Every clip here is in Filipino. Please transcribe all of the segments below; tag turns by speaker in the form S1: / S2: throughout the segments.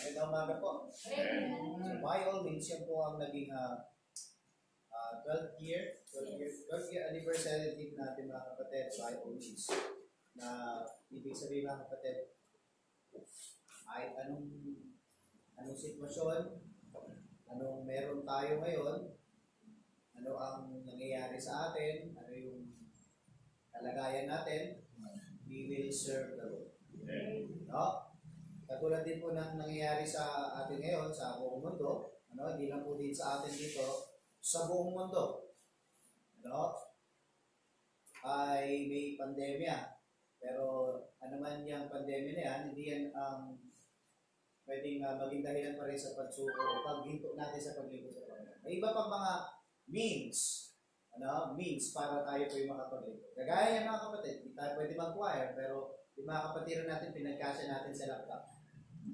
S1: Magandang umaga po. So by all means, yan po ang naging 12th year anniversary din natin mga kapatid by all means. Na ibig sabihin mga kapatid, ay anong sitwasyon, anong meron tayo ngayon, ano ang nangyayari sa atin, ano yung kalagayan natin, we will serve the Lord. No? Katulad din po ng nangyayari sa atin ngayon sa buong mundo, hindi lang po din sa atin dito, sa buong mundo, ay may pandemya. Pero ano man yung pandemya na yan, hindi yan pwedeng maging dahilan pa rin sa pagsuko o paghinto natin sa paglingkod sa Panginoon. May iba pang mga means para tayo po yung makapaglingkod. Kagaya yan mga kapatid, hindi tayo pwede mag-choir, pero yung mga kapatiran natin, pinagkasya natin sa laptop.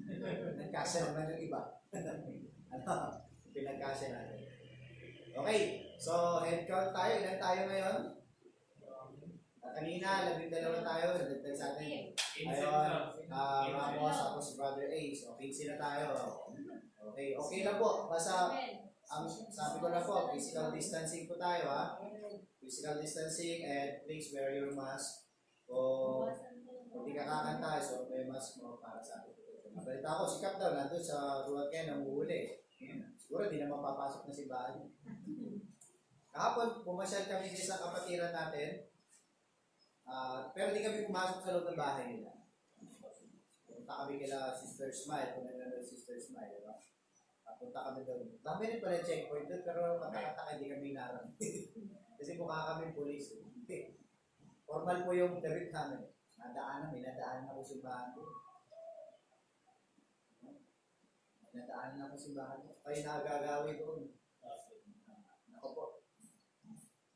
S1: Pinagkasya naman yung iba. Pinagkasya natin. Okay, so head count tayo. Ilan tayo ngayon? Kanina, 12 tayo. Nagdagdag sa atin. Ayun, Ramos, ako si Brother Ace. Okay, sila tayo. Okay lang po. Basta, sabi ko na po, physical distancing po tayo, ha? Physical distancing and please wear your mask. O hindi ka kakanta, so may mask mo para sa akin. Nabalita ako, si Cap daw, nandun sa ruwag kayo, nanguhuli. Siguro di na mapapasok na simbahan. Kahapon, pumasyal kami sa kapatiran natin, pero di kami pumasok sa loob ng bahay nila. Punta kami kila Sister Smile, kung nanonood Sister Smile, diba? Punta kami doon. Dami rin pala checkpoint doon, pero matakataka hindi kami naroon. Kasi mukha kami police. Formal po yung trip namin. Nadaanan ako simbahan doon. Nadaanan ako simbahan doon. Kayo nagagawi doon. Ako po.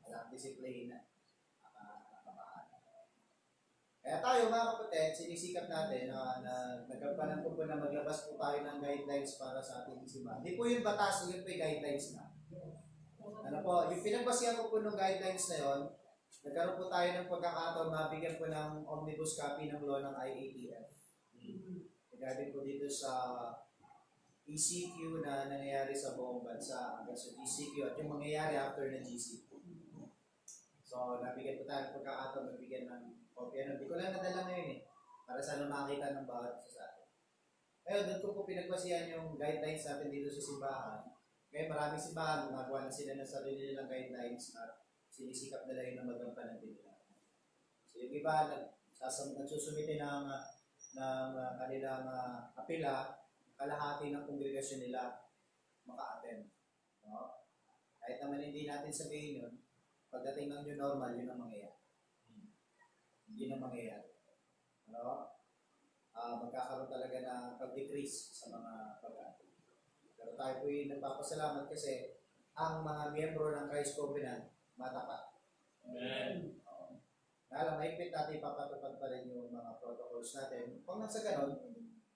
S1: Walang disiplina. Kaya tayo mga kapatid, sinisikap natin na nagkapanan ko po na maglabas po tayo ng guidelines para sa ating simbahan. Hindi po yung batas, yun po yung guidelines na. Yung pinagbasihan ko po ng guidelines na yun, nagkaroon po tayo ng pagkakataon, mabigyan po ng omnibus copy ng law ng IATF. Regarding po dito sa ECQ na nangyayari sa buong bansa, hanggang sa GCQ at yung mangyayari after ng GCQ. So, nabigyan po tayo ng pagkakataon, nabigyan ng kopya. Hindi ko lang nadala ngayon para sana makita ng bawat isa sa atin. Ngayon, doon ko po pinagbasihan yung guidelines natin dito sa simbahan. Ngayon, maraming simbahan, gumagawa na sila ng sarili nilang guidelines at sinisikap nila yung na magampanan din nila. So, yung iba, nagsusumite ng kanilang apela, kalahati ng kongregasyon nila maka-attend. No? Kahit naman hindi natin sabihin yun, pagdating ng new normal, yun ang mangyayari. Yun ang mangyayari. Magkakaroon talaga ng pag-decrease sa mga pag-aaral. Pero tayo po yung nagpapasalamat kasi ang mga miyembro ng Christ Covenant matapat.
S2: Amen.
S1: Alam, mahigpit natin ipapatupad pa rin yung mga protocols natin. Kung nasa ganun,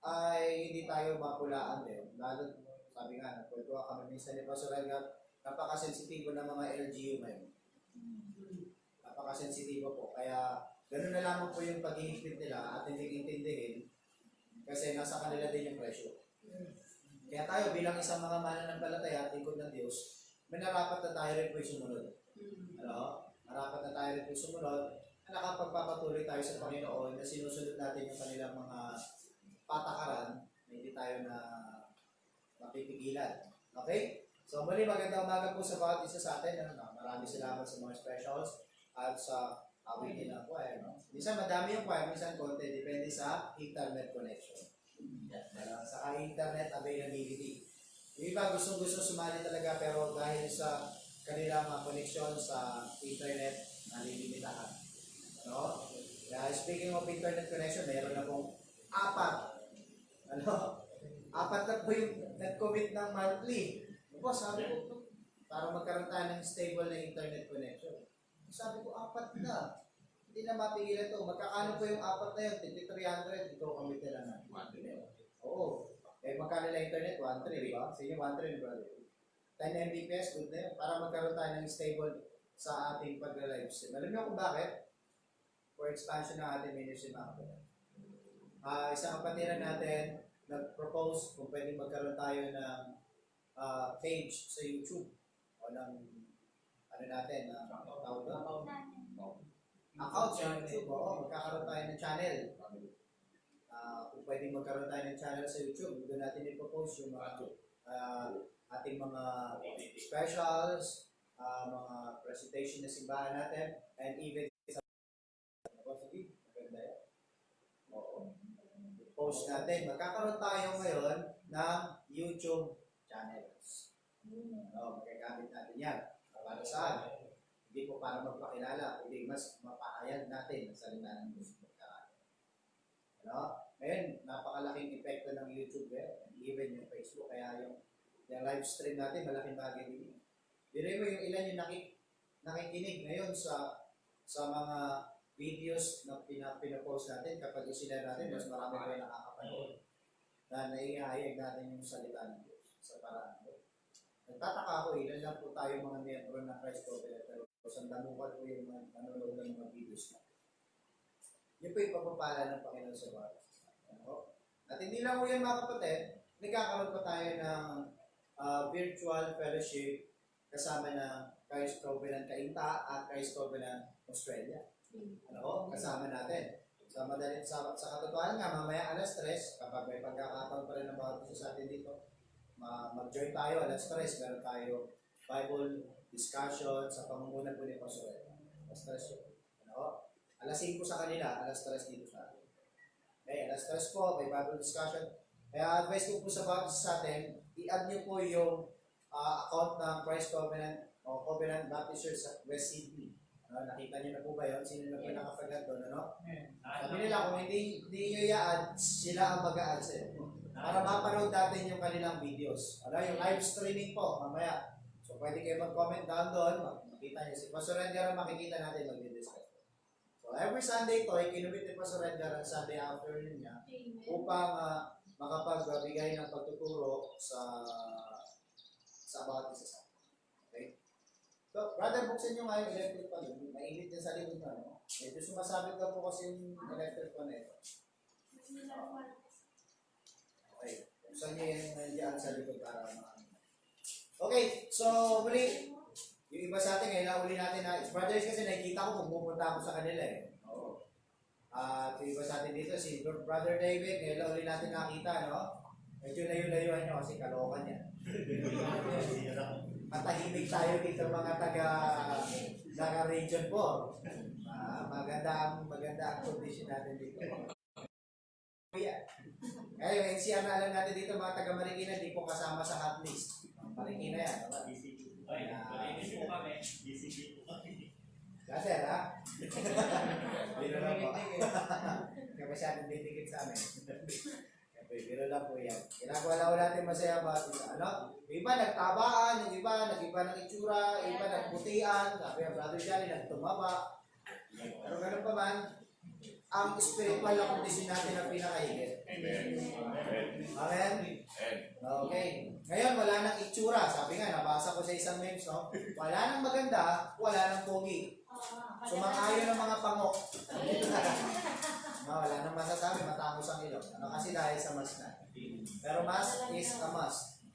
S1: ay hindi tayo mapulaan din. Lalo, sabi nga, nagpultuwa kami minsan ni Pastor Edgar, napakasensitibo ng mga LGU ngayon. Napakasensitibo po. Kaya, ganun na lamang po yung paghihigpit nila at hindi intindihin kasi nasa kanila din yung presyo. Kaya tayo bilang isang mga mananampalataya at lingkod ng Diyos, may narapat na tayo rin po yung sumunod. Narapat na tayo rin po yung sumunod na nakapagpapatuloy tayo sa Panginoon na sinusunod natin yung kanilang mga patakaran na hindi tayo na mapipigilan. Okay? So muli magandang umaga po sa bawat isa sa atin. Maraming salamat sa mga specials at sa awitin ng choir. Minsan madami yung choir, minsan konti. Depende sa internet connection. Sa internet availability. Yung iba gustong-gusto sumali talaga pero dahil sa kanilang connection sa internet, nalilimitahan. Speaking of internet connection, meron na pong 4 na po yung nag-commit ng monthly. Sabi ko, para magkaroon tayo ng stable na internet connection. Sabi ko, 4 na. Hindi na mapigilan ito. Magkakano po yung 4 na yun? 300. Ito commit nila na. Oo. Magkano na internet? 1.3, di ba? Sa inyo, 1.3, brother. 10 Mbps, good na yun. Para magkaroon tayo ng stable sa ating pag-live stream. Alam niyo kung bakit? For expansion ng ating ministry mga kapatid. Isang kapatiran natin, nag-propose kung pwede magkaroon tayo ng page sa YouTube o ng ano natin, tawag doon? Account sa YouTube, oo, magkakaroon tayo ng channel. Kung pwede magkaroon tayo ng channel sa YouTube, doon natin i-propose yung mga ating mga specials, mga presentation na simbahan natin, and even sa maganda yan. Oo. Post natin. Magkakaroon tayo ngayon ng YouTube channels. Magagamit natin yan. Para saan? Hindi po para magpakilala, kundi mas mapahayag natin ang salita ng Diyos. Ngayon, napakalaking epekto ng YouTube and even yung Facebook. Kaya yung live stream natin, malaking bagay din. Dire mo yung ilan yung nakikinig ngayon sa mga videos na pinapost natin. Kapag isinare natin, mas marami kayo nakakapanood na naihahayag natin yung salita ng Diyos sa paraan ko. Nagtataka ako, ilan lang po tayo mga miyembro ng Christ Covenant, pero sandamukan po yung mga nanonood ng mga videos natin. Yun po yung pagpapala ng Panginoon sa bawat. At hindi lang po yan mga kapatid, nagkakaroon pa tayo ng virtual fellowship kasama ng Christ Covenant Cainta at Christ Covenant Australia. Kasama natin. Sa katotohanan nga, mamaya alas 3, kapag may pagkakataon pa rin ng bawat isa sa atin dito, mag-join tayo alas 3, meron tayo Bible discussion sa pamumunan po ni Pastor. Alas 3 yun. Alas 5 sa kanila, alas 3 dito sa atin. Okay, alas 3 po, may Bible discussion. Kaya advice ko po sa bawat isa sa atin, i-add nyo po yung account ng Christ Covenant o Covenant Baptist Church sa West Sydney. Nakita nyo na po ba yun? Sino na po nakapagad doon? Sabi nila, kung hindi nyo i-add, sila ang mag-a-add sa inyo. Para mapanood natin yung kanilang videos. Yung live streaming po, mamaya. So, pwede kayo mag-comment down doon. Makikita nyo. Si Pastor Edgar ang makikita natin mag-discuss. So, every Sunday ito, kinubit ni Pastor Edgar ang Sunday afternoon niya upang makapagbigay ng pagtuturo sa bawat isa sa atin. Okay? So, brother, buksan nyo nga yung electric pan. Mainit yan sa likod na, no? Medyo sumasabit na po kasi yung electric pan ito. Okay. Buksan nyo yan nandiyan sa likod para okay, so muli, yung iba sa atin, ngayon uli natin na, brothers kasi nakikita ko kung pupunta ako sa kanila eh. Oo. At yung iba sa atin dito, si Brother David, ngayon uli natin nakita, no? Medyo layo-layuan nyo kasi kalokan yan. Matahimik tayo dito mga taga-region po. Maganda ang condition natin dito. Kaya yung NCR na alam natin dito mga taga-Marikina, di po kasama sa hot list. Marikina yan.
S2: Marikina po kami.
S1: Kasi ha? Biro lang po. Kaya masyadong didikit sa amin. Biro lang po yan. Ginagawa lang natin masaya ba? Yung iba nagtabaan, yung iba nag-iba ng itsura, yung iba nagputian, sabi ang brother Johnny nagtumaba. Pero ganun pa man, ang spiritual na kondisyon natin ang pinakahigit. Amen? Okay. Ngayon, wala nang itsura. Sabi nga, nabasa ko sa isang memes, no? Wala nang maganda, wala nang pogi. Sumang-ayon ng mga pangok. Wala nang masasabi, matangos ang ilong. Kasi dahil sa mask na. Pero mask is a must.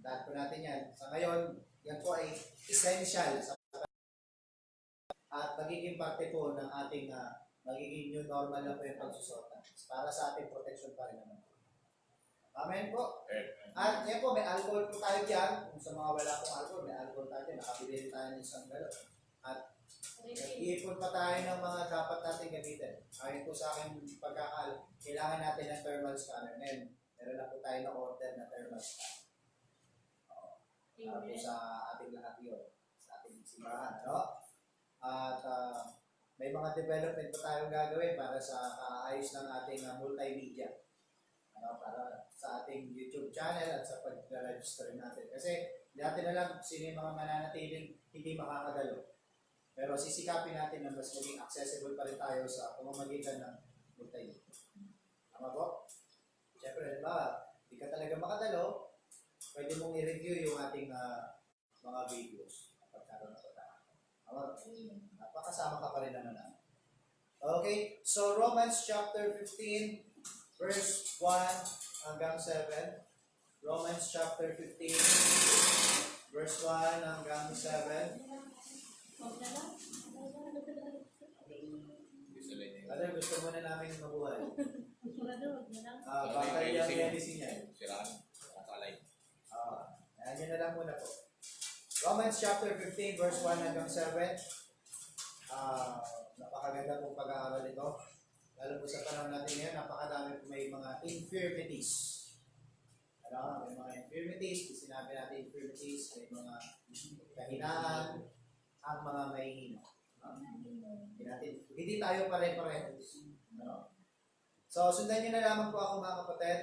S1: Dahil po natin yan. Sa ngayon, yan po ay essential. At magiging parte po ng ating magiging new normal na po yung pagsusota. Para sa ating protection pa rin naman. Amen po. At yan po, may alcohol po tayo dyan. Kung sa mga wala pong alcohol, may alcohol tayo dyan. Nakabili tayo ng isang galon. At iipon pa tayo ng mga dapat natin gamitin. Ayon po sa akin kailangan natin ng thermal scanner. Ngayon, meron na po tayo na order na thermal scanner. Para po sa ating lahat yun. Sa ating simbahan. At may mga development pa tayong gagawin para sa kaayos ng ating multimedia. Para sa ating YouTube channel at sa pag-live stream natin. Kasi dati na lang sino yung mga mananatiling hindi makakadalo. Pero sisikapin natin na mas maging accessible pa rin tayo sa pamamagitan ng multimedia. Tama po? Siyempre, hindi ka talaga makadalo, pwede mong i-review yung ating mga videos. Pagkaroon na po tayo. Napakasama ka pa rin naman namin. Okay, so Romans chapter 15, verse 1 hanggang 7. Romans chapter 15, verse 1 hanggang 7. Brother, gusto muna namin mabuhay. Baka yung medicine niya. Yan na lang muna po. Romans chapter 15, verse 1 hanggang 7. Napakaganda pong pag-aaral ito. Lalo po sa panahon natin ngayon, napakadami po may mga infirmities. May mga infirmities, sinabi natin infirmities, may mga kahinaan, ang mga mahihina. Hindi tayo pare-pareho. So, sundan nyo na lamang po ako mga kapatid.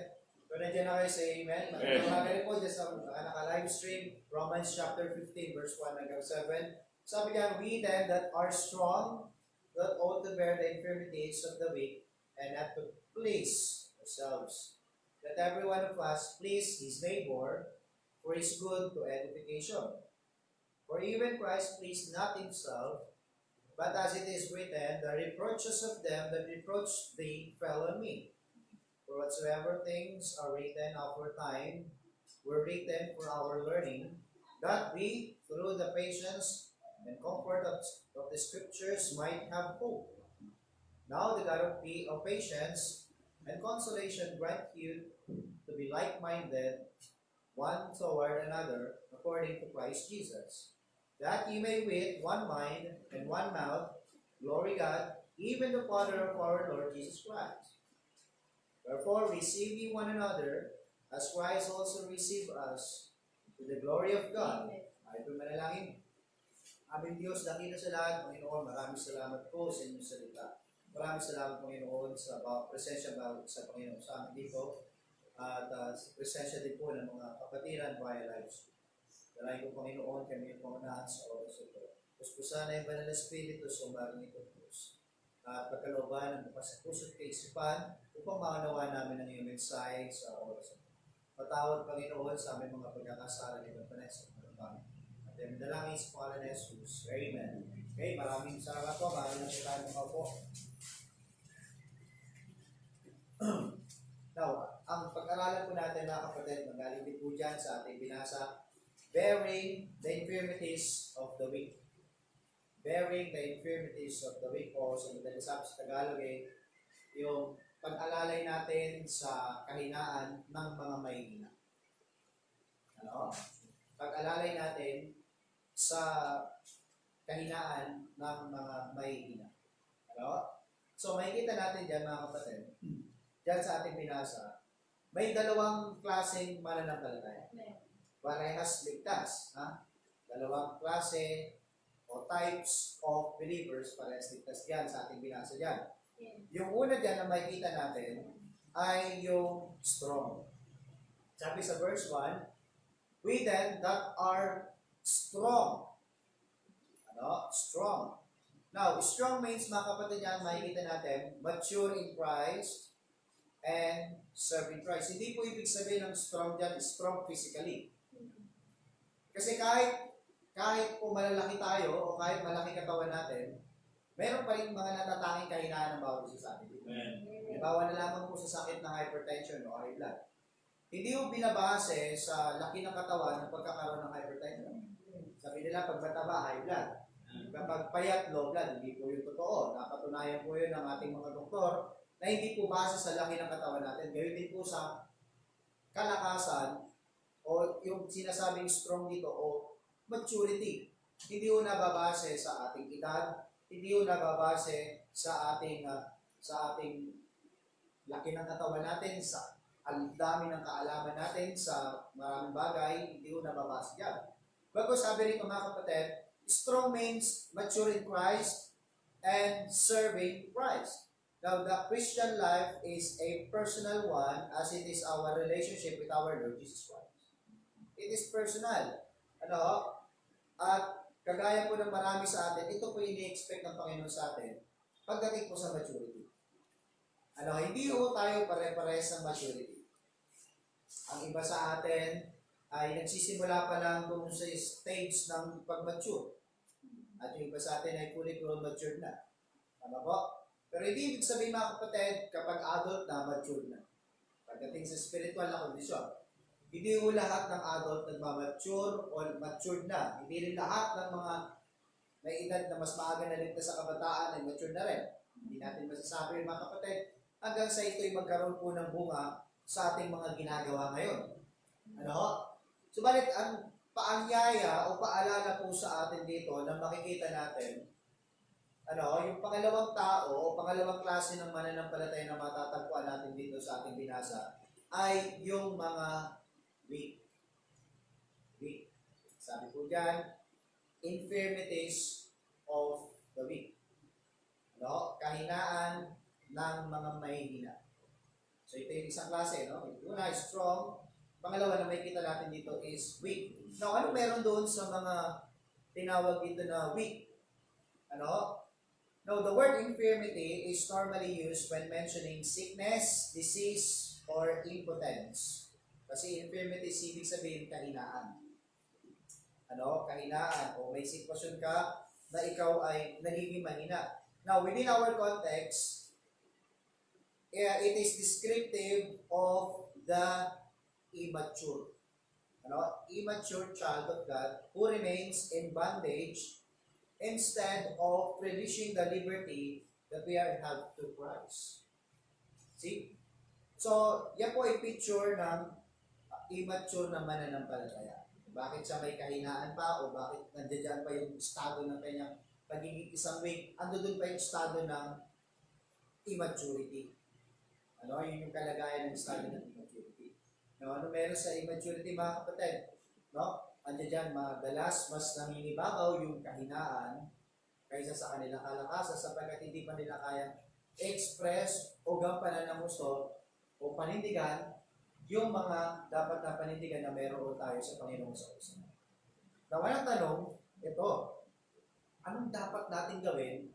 S1: Kung nandiyan na kayo sa amen, magkakagali po dyan sa naka-live stream, Romans chapter 15, verse 1 hanggang 7. Sabi niya, we then that are strong, that ought to bear the infirmities of the weak, and not to please ourselves. That every one of us please his neighbor, for his good to edification. For even Christ pleased not himself, but as it is written, the reproaches of them that reproach thee fell on me. For whatsoever things are written aforetime were written for our learning, that we, through the patience and comfort of the Scriptures, might have hope. Now the God of patience and consolation grant you to be like-minded one toward another, according to Christ Jesus, that ye may with one mind and one mouth glory God, even the Father of our Lord Jesus Christ. Wherefore receive ye one another, as Christ also received us, to the glory of God. Ay po manalangin. Aming Diyos, dakila sa lahat, Panginoon, maraming salamat po sa inyong salita. Maraming salamat, Panginoon, sa presensya sa Panginoon sa amin dito, at sa presensya din po ng mga kapatiran via live stream. Dalahin ko, Panginoon, kami yung pangunahan sa oras ito. Tapos po sana yung banal na Espiritu sa umagang ito, Diyos. At pagkalooban ng bukas sa puso at kaisipan upang maunawa namin ang iyong mensahe sa oras ito. Patawad, Panginoon, sa aming mga pagkakasala ng Panes at Panginoon. At yung dalangin sa pangalan ni Jesus. Amen. Okay, maraming salamat po. Maraming na tayo makaupo. Now, ang pag-aralan po natin mga kapatid, magaling din po dyan sa ating binasa, bearing the infirmities of the weak. Bearing the infirmities of the weak, o sa madaling sabi sa Tagalog yung pag-alalay natin sa kahinaan ng mga mahihina. Pag-alalay natin sa kahinaan ng mga mahihina. So, makikita natin dyan mga kapatid, dyan sa ating binasa, may dalawang klaseng mananampalataya. Parehas ligtas. Dalawang klase o types of believers, parehas ligtas dyan sa ating binasa dyan. Yung una dyan na makikita natin ay yung strong. Sabi sa verse 1, we then that are strong. Strong. Now, strong means, mga kapatid yan, makikita natin, mature in Christ and serving Christ. Hindi po ibig sabihin ng strong dyan, strong physically. Kasi kahit po malalaki tayo o kahit malaki katawan natin, meron pa rin mga natatanging kahinaan ng bawat isa sa atin. Halimbawa na lamang po sa sakit ng hypertension o high blood. Hindi po binabase sa laki ng katawan ng pagkakaroon ng hypertension. Sabi nila, pag mataba, high blood. Kapag payat, low blood, hindi po yung totoo. Napatunayan po yun ng ating mga doktor na hindi po base sa laki ng katawan natin. Gayun din po sa kalakasan o yung sinasabing strong dito o maturity. Hindi po nababase sa ating edad, hindi po nababase sa ating laki ng katawan natin, sa ang dami ng kaalaman natin sa maraming bagay, hindi po nababase dyan. Bago sabi rito mga kapatid, strong means mature in Christ and serving Christ. Now, the Christian life is a personal one as it is our relationship with our Lord Jesus Christ. It is personal. At kagaya po ng marami sa atin, ito po ini-expect ng Panginoon sa atin pagdating po sa maturity. Hindi po tayo pare-pares ng maturity. Ang iba sa atin ay nagsisimula pa lang kung sa stage ng pag-mature. At yung iba sa atin ay fully grown matured na. Tama po? Pero hindi ibig sabihin mga kapatid, kapag adult na, mature na. Pagdating sa spiritual na kondisyon. Hindi ho lahat ng adult nagmamature o matured na. Hindi rin lahat ng mga may edad na mas maaga na ligtas sa kabataan ay mature na rin. Hindi natin masasabi mga kapatid hanggang sa ito'y magkaroon po ng bunga sa ating mga ginagawa ngayon. Ano? Subalit ang paanyaya o paalala po sa atin dito na makikita natin yung pangalawang tao o pangalawang klase ng mananampalataya na matatagpuan natin dito sa ating binasa ay yung mga weak. Weak. Sabi po dyan, infirmities of the weak. Kahinaan ng mga mahihina. So ito yung isang klase. Una, strong. Pangalawa na makikita natin dito is weak. Now, ano meron doon sa mga tinawag dito na weak? Now, the word infirmity is normally used when mentioning sickness, disease, or impotence. Kasi infirmity is ibig sabihin kahinaan. Kahinaan. O may sitwasyon ka na ikaw ay nagiging mahina. Now, within our context, it is descriptive of the immature. Immature child of God who remains in bondage instead of releasing the liberty that we have to Christ. See? So, yan po ay picture ng immature na mananampalataya. Bakit siya may kahinaan pa o bakit nandiyan pa yung estado ng kanyang pagiging isang weak, ando doon pa yung estado ng immaturity. Yun yung kalagayan ng estado ng immaturity. Ano meron sa immaturity mga kapatid? Andiyan dyan, madalas mas nangingibabaw yung kahinaan kaysa sa kanilang kalakasan sapagkat hindi pa nila kayang express o gampanan ng gusto o panindigan yung mga dapat na panindigan na meron tayo sa Panginoon sa puso. Ang tanong, ito, anong dapat natin gawin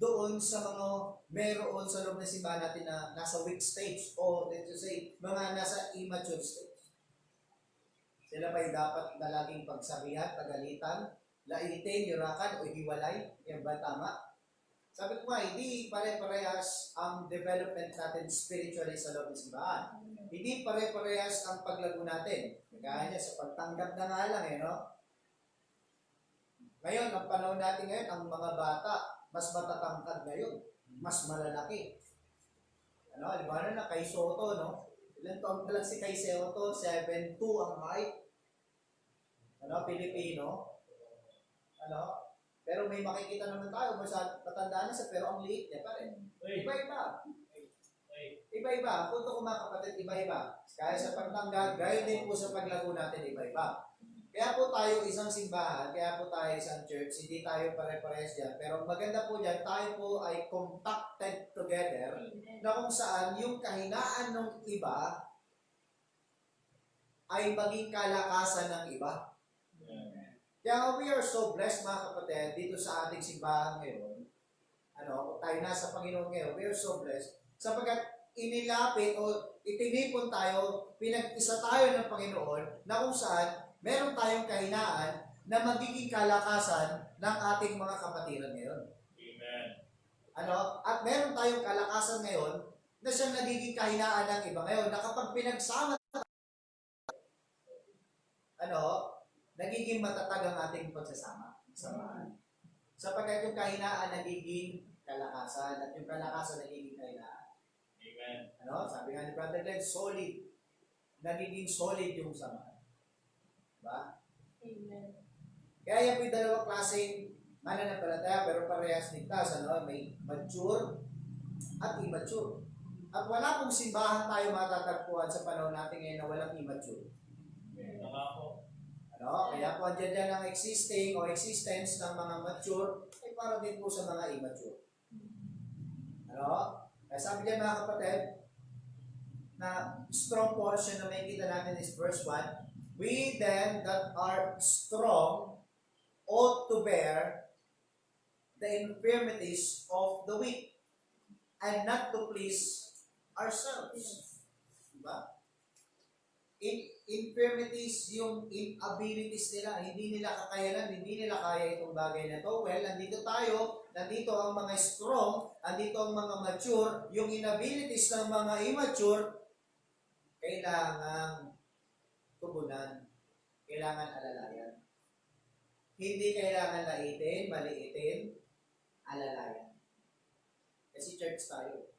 S1: doon sa mga meron sa loob ng simbahan natin na nasa weak stage o let's say, mga nasa immature stage? Sila ba'y dapat na laging pagsabihan, pagalitan, laitin, yurakan, o hiwalay? Yan ba tama? Sabi ko nga, hindi pare-parehas ang development natin spiritually sa loob ng simbahan. Hindi pare-parehas ang paglago natin. Kagaya niya sa pagtanggap na nga lang Ngayon, ang panahon natin ngayon, ang mga bata, mas matatangkad ngayon. Mas malalaki. Halimbawa na kay Soto, Ilan taon pa lang si kay Soto? 7'2" ang height. Pilipino. Pero may makikita naman tayo, matanda na siya, pero ang liit niya pa rin. Iba-iba. Iba-iba. Punto ko mga kapatid, iba-iba. Kaya sa pagtanggap, gaya din po sa paglago natin, iba-iba. Kaya po tayo isang simbahan, kaya po tayo isang church, hindi tayo pare-parehas dyan. Pero maganda po dyan, tayo po ay compacted together na kung saan yung kahinaan ng iba ay maging kalakasan ng iba. Kaya we are so blessed mga kapatid dito sa ating simbahan ngayon. Tayo nasa Panginoon ngayon, we are so blessed sapagkat inilapit o itinipon tayo, pinag-isa tayo ng Panginoon na kung saan meron tayong kahinaan na magiging kalakasan ng ating mga kapatiran ngayon.
S2: Amen.
S1: At meron tayong kalakasan ngayon na siyang nagiging kahinaan ng iba ngayon na kapag pinagsama nagiging matatag ang ating pagsasama. Sapagkat yung kahinaan nagiging kalakasan at yung kalakasan nagiging kahinaan.
S2: Amen.
S1: Sabi nga ni Brother Glenn, solid. Nagiging solid yung samahan. Diba?
S3: Amen.
S1: Kaya yan po yung dalawang klaseng mananampalataya pero parehas ligtas. May mature at immature. At wala pong simbahan tayo matatagpuan sa panahon natin ngayon na walang immature. Kaya po andyan ang existing o existence ng mga mature ay para din po sa mga immature. Kaya sabi dyan mga kapatid, na strong portion na may kita natin is verse 1. We then that are strong ought to bear the infirmities of the weak and not to please ourselves. Diba? Infirmities, yung inabilities nila, hindi nila kakayanan, hindi nila kaya itong bagay na to. Well, nandito tayo, nandito ang mga strong, nandito ang mga mature, yung inabilities ng mga immature, kailangang tugunan, kailangan alalayan. Hindi kailangan laitin, maliitin, alalayan. Kasi church tayo.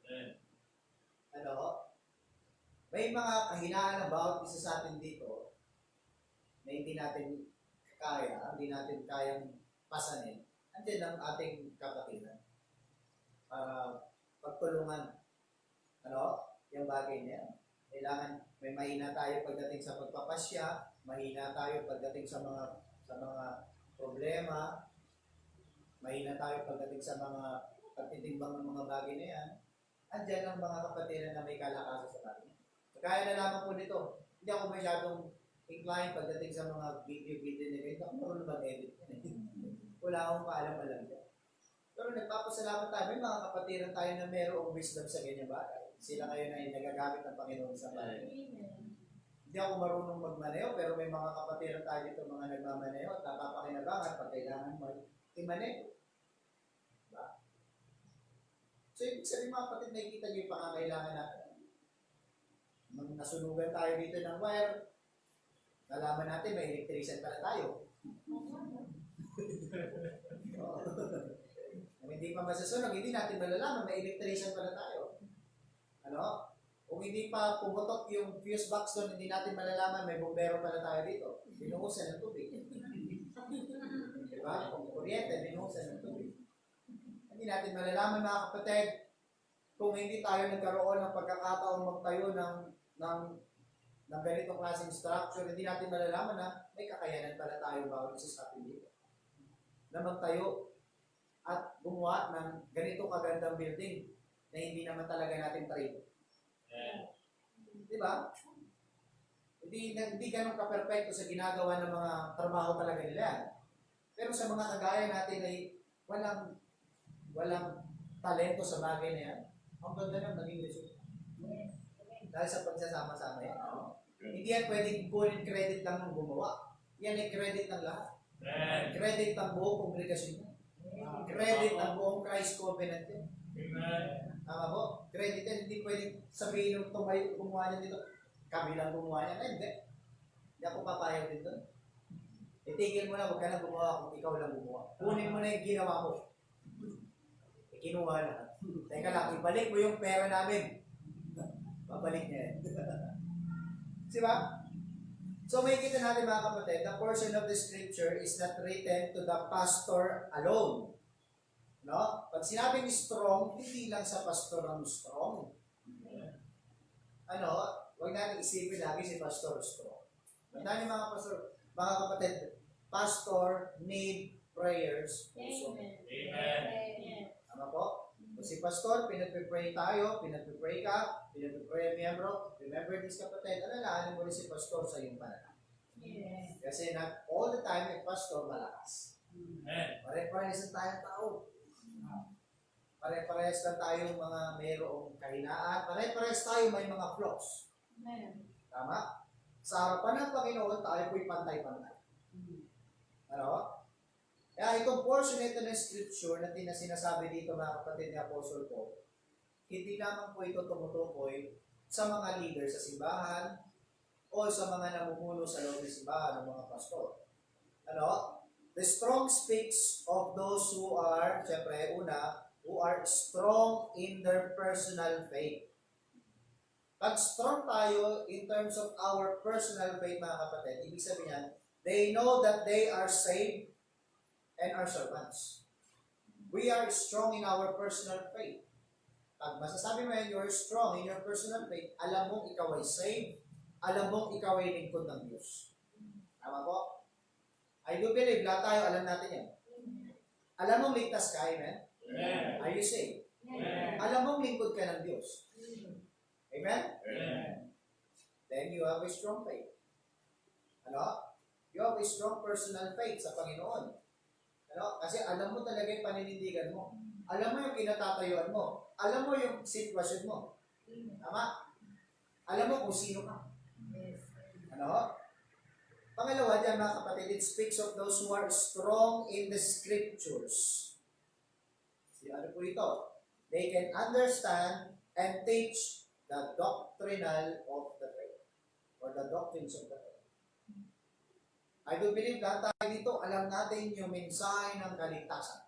S1: Ano? May mga kahinaan na bawat isa sa atin dito na hindi natin kaya, hindi natin kayang pasanin. Andiyan ang ating kapatiran para pagtulungan. Ano? Yung bagay niya. Kailangan may mahina tayo pagdating sa pagpapasya, mahina tayo pagdating sa mga problema, mahina tayo pagdating sa mga pagtitimbang ng mga bagay na yan. Andiyan ang mga kapatiran na may kalakasan sa bagay. Kaya na lamang po nito. Hindi ako masyadong inclined pagdating sa mga video nila. Hindi ako marunong mag-edit. Wala akong paalam-alam dyan. Pero nagpapasalamat tayo. May mga kapatiran tayo na mayroong wisdom sa ganyan bagay. Sila ngayon ay nagagamit ng Panginoon sa bagay. Hindi ako marunong magmaneho, pero may mga kapatiran tayo dito, mga nagmamaneho at napapakinabangan pag kailangan mo imaneho. Diba? So, ibig sabihin mga kapatid, nakikita niyo yung pangangailangan natin. Nung nasunugan tayo dito ng wire, nalaman natin may electrician pala tayo. Kung hindi pa masasunog, hindi natin malalaman may electrician pala tayo. Ano? Kung hindi pa pumutok yung fuse box doon, hindi natin malalaman may bumbero pala tayo dito. Binuhusan ng tubig. Diba? Kung kuryente, binuhusan ng tubig. Hindi natin malalaman mga kapatid, kung hindi tayo nagkaroon ng pagkakataon magtayo ng ganitong klaseng structure, hindi natin malalaman na may kakayanan pala tayo bawat isa sa atin dito. Na magtayo at gumawa ng ganito kagandang building na hindi naman talaga natin trade. Di ba? Hindi ganun ka-perfecto sa ginagawa ng mga trabaho talaga nila. Pero sa mga kagaya natin ay walang talento sa bagay na yan. Ang ganda ng naging resulta. Dahil sa pagsasama-sama yan. Hindi yan pwedeng kunin credit lang ng gumawa. Yan ay credit ng lahat. Credit ng buong kongregasyon. Credit ng buong Christ Covenant yan. Tama po? Credit yan. Hindi pwedeng sabihin nung gumawa niya dito, kami lang gumawa niya. Ay, hindi. Hindi ako papayag din doon. Itigil mo na, huwag ka na gumawa kung ikaw lang gumawa. Kunin mo na yung ginawa mo. Kinuha na. Teka lang, ibalik mo yung pera namin. Babalik niya yan. Diba? So makikita natin mga kapatid, the portion of the scripture is not written to the pastor alone. No? Pag sinabing strong, hindi lang sa pastor ang strong. Ano? Huwag natin isipin lagi si pastor strong. Tandaan mga pastor, mga kapatid, pastor need prayers also.
S2: Amen.
S1: Tama po? Kung si pastor, pinagpipray tayo, pinagpipray ka, pinagpipray ang miyembro, remember this kapatid, alalahanin mo rin si pastor sa iyong pananaw. Kasi not all the time, yung pastor malakas. Pare-parehas lang tayong tao. Pare-parehas lang tayong mga mayroong kahinaan. Pare-parehas tayo may mga flaws. Tama? Sa harapan ng Panginoon, tayo po'y pantay-pantay. Ano? Kaya itong portion ito ng scripture na sinasabi dito mga kapatid ni Apostle Paul, hindi naman po ito tumutukoy sa mga leader sa simbahan o sa mga namumuno sa loob ng simbahan ng mga pastor. Ano? The strong speaks of those who are, syempre, who are strong in their personal faith. Pag strong tayo in terms of our personal faith, mga kapatid, ibig sabihin, they know that they are saved and are servants. We are strong in our personal faith. Pag masasabi mo yan, you're strong in your personal faith, alam mong ikaw ay saved, alam mong ikaw ay lingkod ng Diyos. Tama po? I do believe, lahat tayo alam natin yan. Alam mong ligtas ka, amen? Are you saved? Alam mong lingkod ka ng Diyos. Amen? Then you have a strong faith. Ano? You have a strong personal faith sa Panginoon. Ano? Kasi alam mo talaga yung paninindigan mo. Alam mo yung kinatatayuan mo. Alam mo yung sitwasyon mo. Tama? Alam mo kung sino ka. Ano? Pangalawa dyan mga kapatid, it speaks of those who are strong in the scriptures. Ano po ito? They can understand and teach the doctrinal of the faith. or the doctrines of the faith. I do believe lahat tayo dito, alam natin yung mensahe ng kaligtasan.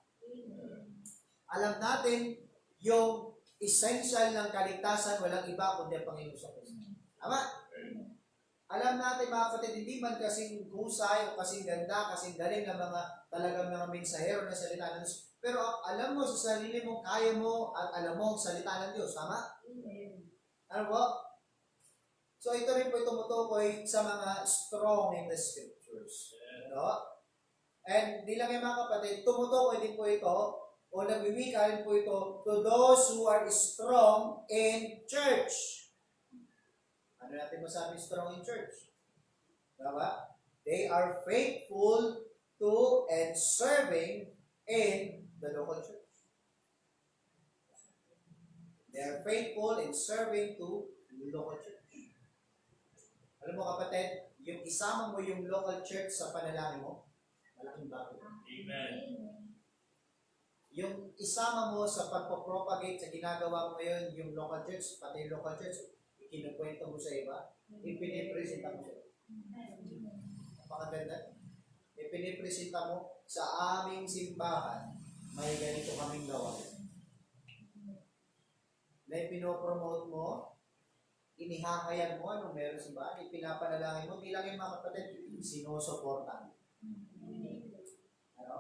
S1: Alam natin yung essential ng kaligtasan, walang iba kundi ang Panginoon sa Kristo. Tama? Alam natin mga kapatid, hindi man kasing husay o kasing ganda, kasing galing ng mga talagang mga mensahero na salita ng Diyos. Pero alam mo sa sarili mo, kaya mo at alam mo ang salita ng Diyos. Tama? Ano po? So ito rin po tumutukoy sa mga strong in the scriptures. Ano? And di lang yung mga kapatid, tumutukoy din po ito o nagwiwika rin po ito to those who are strong in church. Ano natin masabi strong in church? Diba? They are faithful to and serving in the local church. They are faithful in serving to the local church. Alam mo kapatid, yung isama mo yung local church sa panalangin mo, malaking bagay.
S2: Amen.
S1: Yung isama mo sa pagpapropagate sa ginagawa mo ngayon, yung local church, pati yung local church, ikinukwento mo sa iba, ipinipresenta mo sa iba. Napakaganda. Ipinipresenta mo sa aming simbahan, may ganito kaming gawain. Na ipinopromote mo, inihahayag mo anong meron sa simbahan, ipinapanalangin mo, bilang yung mga kapatid, sinusuportan. Ano?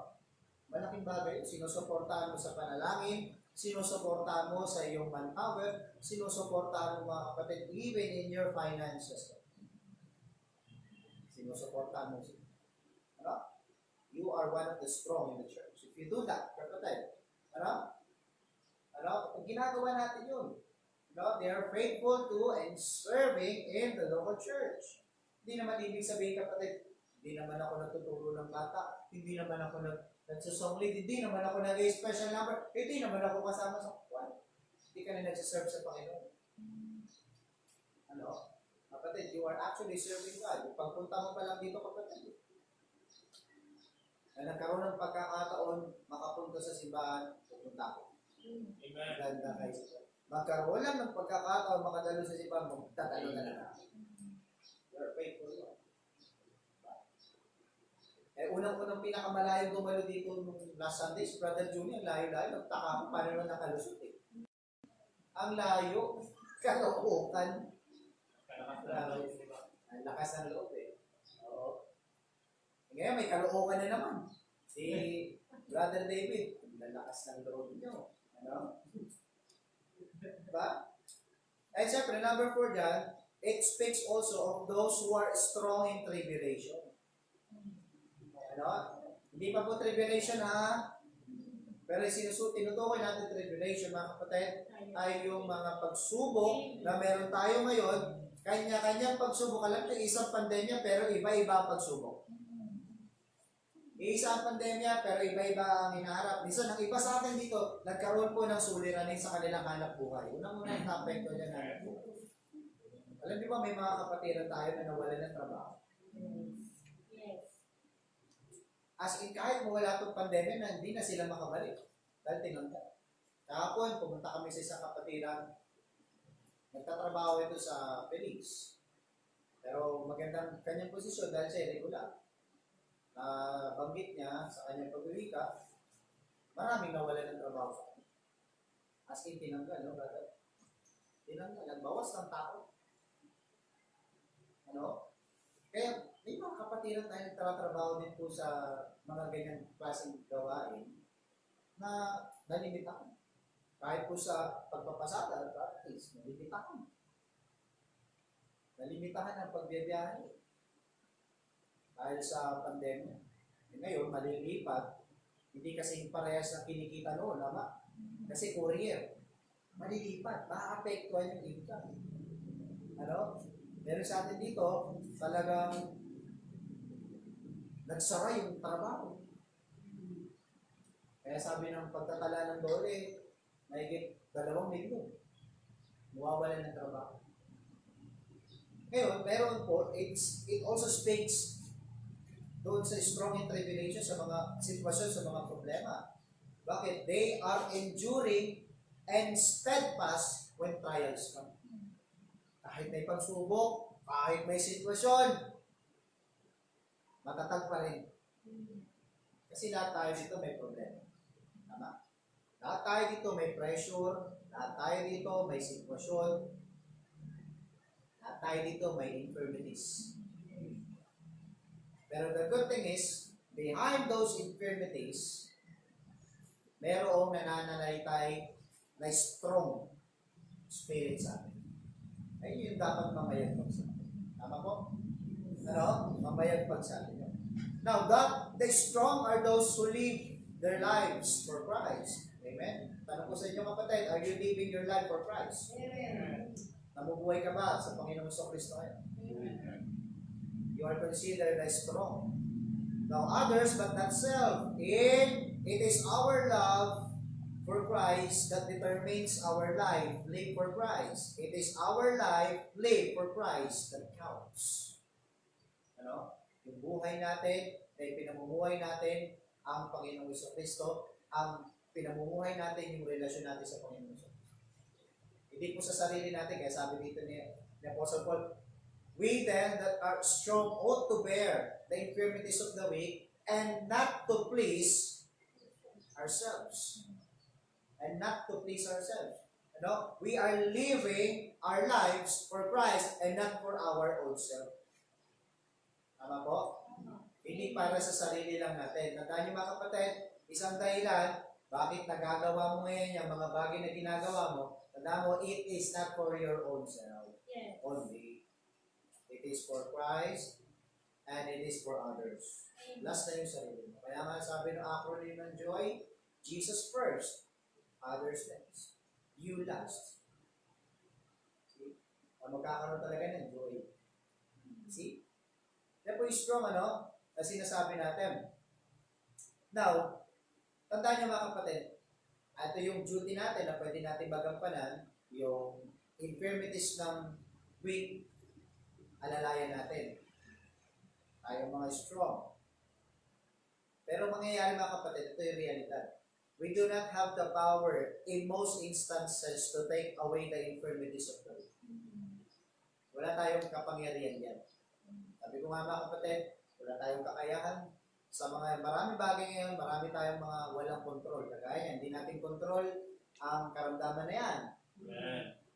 S1: Malaking bagay, sinusuportahan mo sa panalangin, sinusuportahan mo sa iyong manpower, sinusuportahan mo mga kapatid, even in your finances. Sinusuportahan mo sila. Ano? You are one of the strong in the church. If you do that, kapatid, ano? Kung ginagawa natin yun, they are faithful to and serving in the local church. Hindi naman ibig sabihin kapatid, hindi naman ako natuturo ng bata, hindi naman ako nagsusong lead, hindi naman ako nag-special number, hindi naman ako kasama sa kwan. Hindi ka na nagsiserve sa Panginoon. Ano? Kapatid, you are actually serving God. Pagpunta mo pa lang dito kapatid, na nagkaroon ng pagkakataon makapunta sa simbahan, pupunta ako.
S2: Amen.
S1: Ganda kayo. Magkaroon lang ng pagkakataon makadalo sa simbahan, magtatalo na lang. You are faithful. Unang-unang pinakamalayong gumalo dito nung last Sunday, si Brother Junior, layo-layo, nagtaka ako paano nung nakalusot eh. Ang layo, kalookan. Ang lakas ng loob eh. Oo. Ngayon may kalookan na naman. Si Brother David, ang lakas ng loob niyo. Ano? Diba? And syempre, number 4 dyan, it speaks also of those who are strong in tribulation. Ano? Hindi pa po tribulation ha. Pero tinutukoy natin tribulation mga kapatid ay yung mga pagsubok na meron tayo ngayon. Kanya-kanyang pagsubok. Alam niyo, isang pandemya pero iba-iba ang pagsubok. Isa ang pandemya pero iba-iba ang hinaharap. Minsan, ang iba sa atin dito, nagkaroon po ng suliranin sa kanilang hanap buhay. Unang-una yung apekto niya ng hanap buhay. Alam niyo ba may mga kapatiran tayo na nawalan ng trabaho? As in, kahit mawala itong pandemya na hindi na sila makabalik. Dahil tinanggal. Kahapon, pumunta kami sa isang kapatiran. Nagtatrabaho ito sa Felix. Pero magandang kanyang posisyon dahil siya regular. Banggit niya sa kanyang pagwika, maraming nawalan ng trabaho sa kanya. As in, tinanggal, no, brother? Tinanggal. Nagbawas ng tao. Ano? Kaya, may mga kapatiran tayo nagtatrabaho din po sa mga ganyan klaseng gawain na nalimitahan. Kahit po sa pagpapasada at practice, nalimitahan. Nalimitahan ang pagbibiyahe. Dahil sa pandemya. Ngayon, malilipat. Hindi kasi parehas na kinikita noon, ama. Kasi courier. Malilipat. Maapektuhan yung income. Ano? Meron sa atin dito, talagang nagsara yung trabaho. Kaya sabi ng pagtatala ng dole, mahigit 2 milyon. Mawawalan ng trabaho. Ngayon, meron po, it also speaks doon sa strong in tribulation, sa mga sitwasyon, sa mga problema. Bakit? They are enduring and steadfast when trials come. Kahit may pagsubok, Kahit may sitwasyon, matatag pa rin. Kasi lahat tayo dito may problema. Tama? Lahat tayo dito may pressure, lahat tayo dito may sitwasyon, lahat tayo dito may infirmities. Pero the good thing is, behind those infirmities, merong nananalitay na strong spirit sa atin. Ay yung dapat mamayagpag sa atin. Tama po? Ano? Mamayagpag sa atin. Now, the strong are those who live their lives for Christ. Amen? Tanong ko sa inyo kapatid, are you living your life for Christ?
S2: Amen.
S1: Namubuhay ka ba sa Panginoon sa Kristo ngayon? You are considered as strong. Now others, but not self. It is our love for Christ that determines our life, live for Christ. It is our life, live for Christ that counts. Ano? Yung buhay natin, ay pinamumuhay natin ang Panginoong Kristo, ang pinamumuhay natin yung relasyon natin sa Panginoong Kristo. Hindi po sa sarili natin, kaya sabi dito ni Apostle Paul, we then that are strong ought to bear the infirmities of the weak and not to please ourselves. And not to please ourselves. You know, we are living our lives for Christ and not for our own self. Tama po? Hindi para sa sarili lang natin. Tandaan niyo mga kapatid, isang dahilan, bakit nagagawa mo ngayon yung mga bagay na ginagawa mo, tandaan mo, it is not for your own self.
S2: Yes.
S1: Only. It is for Christ and it is for others. Last na yung sarili mo. Kaya nga sabi ng acronym ng joy, Jesus first, others next. You last. See? Magkakaroon talaga ng joy. See? Yan po yung strong, ano, na sinasabi natin. Now, tandaan niyo mga kapatid, ito yung duty natin na pwede natin magampanan, yung infirmities ng weak, alalayan natin. Tayong mga strong. Pero mangyayari mga kapatid, ito yung realidad. We do not have the power in most instances to take away the infirmities of the weak. Wala tayong kapangyarihan yan. Sabi ko nga mga kapatid, wala tayong kakayahan. Sa mga maraming bagay ngayon, marami tayong mga walang kontrol. Kagaya hindi natin kontrol ang karamdaman na yan.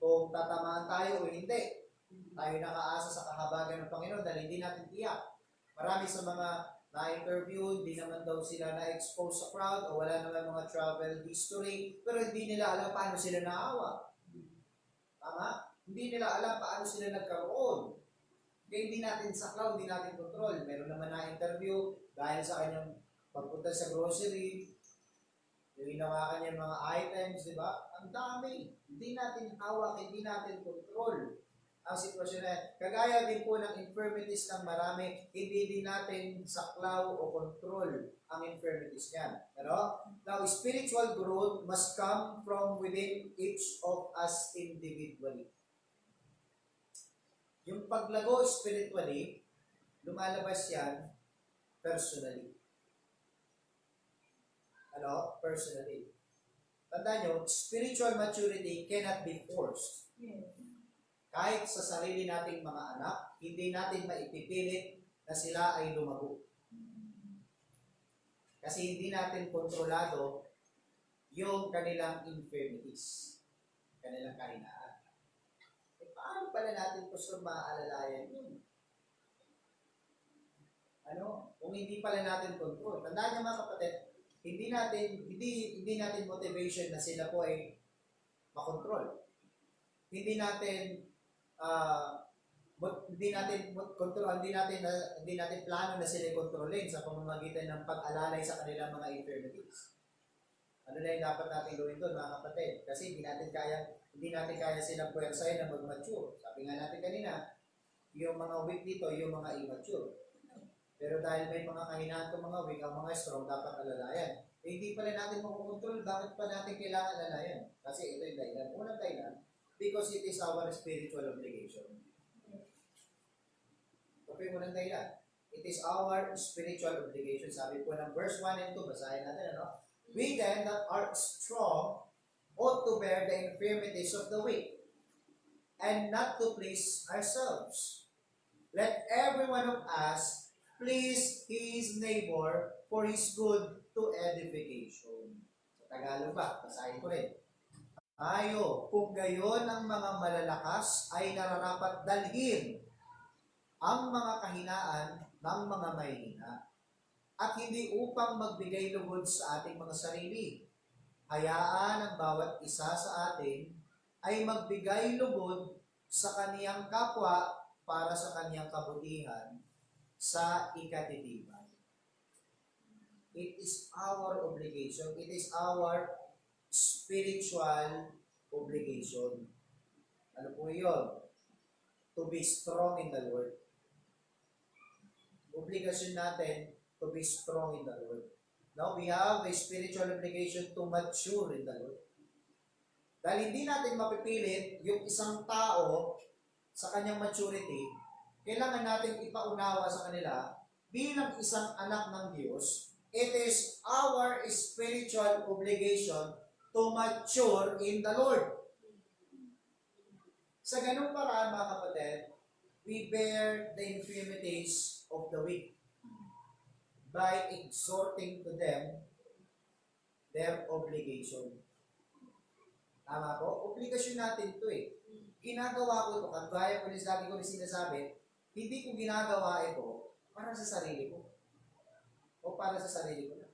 S1: Kung tatamaan tayo o hindi. Tayo nakaasa sa kahabagan ng Panginoon dahil hindi natin tiyak. Marami sa mga na-interview, hindi naman daw sila na-expose sa crowd o wala naman mga travel history, pero hindi nila alam paano sila naawa. Tama? Hindi nila alam paano sila nagkaroon. Kaya hindi natin sa crowd, hindi natin control. Meron naman na-interview dahil sa kanyang pagpunta sa grocery, yung ginawa kanyang mga items, di ba? Ang dami. Hindi natin hawak, hindi natin control ang sitwasyon na yan. Kagaya din po ng infirmities ng marami, hindi din natin saklaw o control ang infirmities niyan. Pero, now, spiritual growth must come from within each of us individually. Yung paglago spiritually, lumalabas yan personally. Ano? Personally. Tandaan nyo, spiritual maturity cannot be forced. Kahit sa sarili nating mga anak, hindi natin maipipilit na sila ay lumago. Kasi hindi natin kontrolado yung kanilang infirmities, kanilang kahinaan. E paano pala natin gusto maaalalayan yun? Ano? Kung hindi pala natin control. Tandaan niyo mga kapatid, hindi natin motivation na sila po ay makontrol. Hindi natin kontrol, hindi natin plano na sila kontrolin sa pamamagitan ng pag-alalay sa kanilang mga infirmities. Ano na yung dapat natin gawin doon mga kapatid? Kasi hindi natin kaya silang puwersahin na mag-mature. Sabi nga natin kanina, yung mga weak dito, yung mga immature. Pero dahil may mga kahinaan itong mga weak, ang mga strong dapat alalayan. Hindi pala natin makukontrol, bakit pa natin kailangan alalayan? Kasi ito yung dahilan. Unang dahilan, because it is our spiritual obligation. Okay, unang dahilan. It is our spiritual obligation. Sabi po ng verse 1 and 2, basahin natin, ano? We then that are strong ought to bear the infirmities of the weak and not to please ourselves. Let every one of us please his neighbor for his good to edification. Sa Tagalog ba? Basahin ko rin. Ayo, kung gayon ang mga malalakas ay nararapat dalhin ang mga kahinaan ng mga mahihina at hindi upang magbigay lugod sa ating mga sarili. Hayaan ang bawat isa sa atin ay magbigay lugod sa kaniyang kapwa para sa kaniyang kabutihan sa ikatitibay. It is our obligation. It is our spiritual obligation. Ano po yun? To be strong in the Lord. Obligasyon natin to be strong in the Lord. Now, we have a spiritual obligation to mature in the Lord. Dahil hindi natin mapipilit yung isang tao sa kanyang maturity, kailangan natin ipaunawa sa kanila bilang isang anak ng Diyos. It is our spiritual obligation to mature in the Lord. Sa ganung paraan, mga kapatid, we bear the infirmities of the weak by exhorting to them their obligation. Tama po? Obligasyon natin ito eh. Ginagawa ko ito, kagaya ko rin lagi ko rin sinasabi, hindi ko ginagawa ito para sa sarili ko. O para sa sarili ko lang.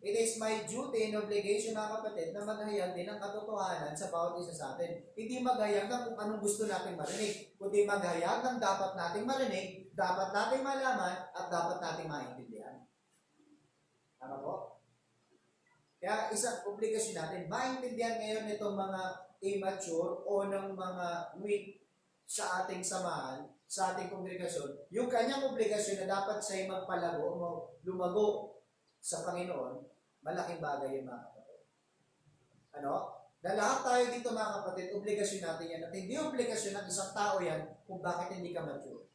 S1: It is my duty and obligation, mga kapatid, na maghayag din ang katotohanan sa bawat isa sa atin. Hindi maghayag ng kung anong gusto natin marinig, kundi maghayag ng dapat nating marinig, dapat nating malaman, at dapat nating maintindihan. Tama po? Kaya isang obligasyon natin, maintindihan ngayon itong mga immature o ng mga weak sa ating samahan, sa ating kongregasyon, yung kanyang obligasyon na dapat siya'y magpalago o lumago sa Panginoon, malaking bagay yung mga kapatid. Ano? Na lahat tayo dito, mga kapatid, obligasyon natin yan. At hindi obligasyon ng isang tao yan kung bakit hindi ka mature.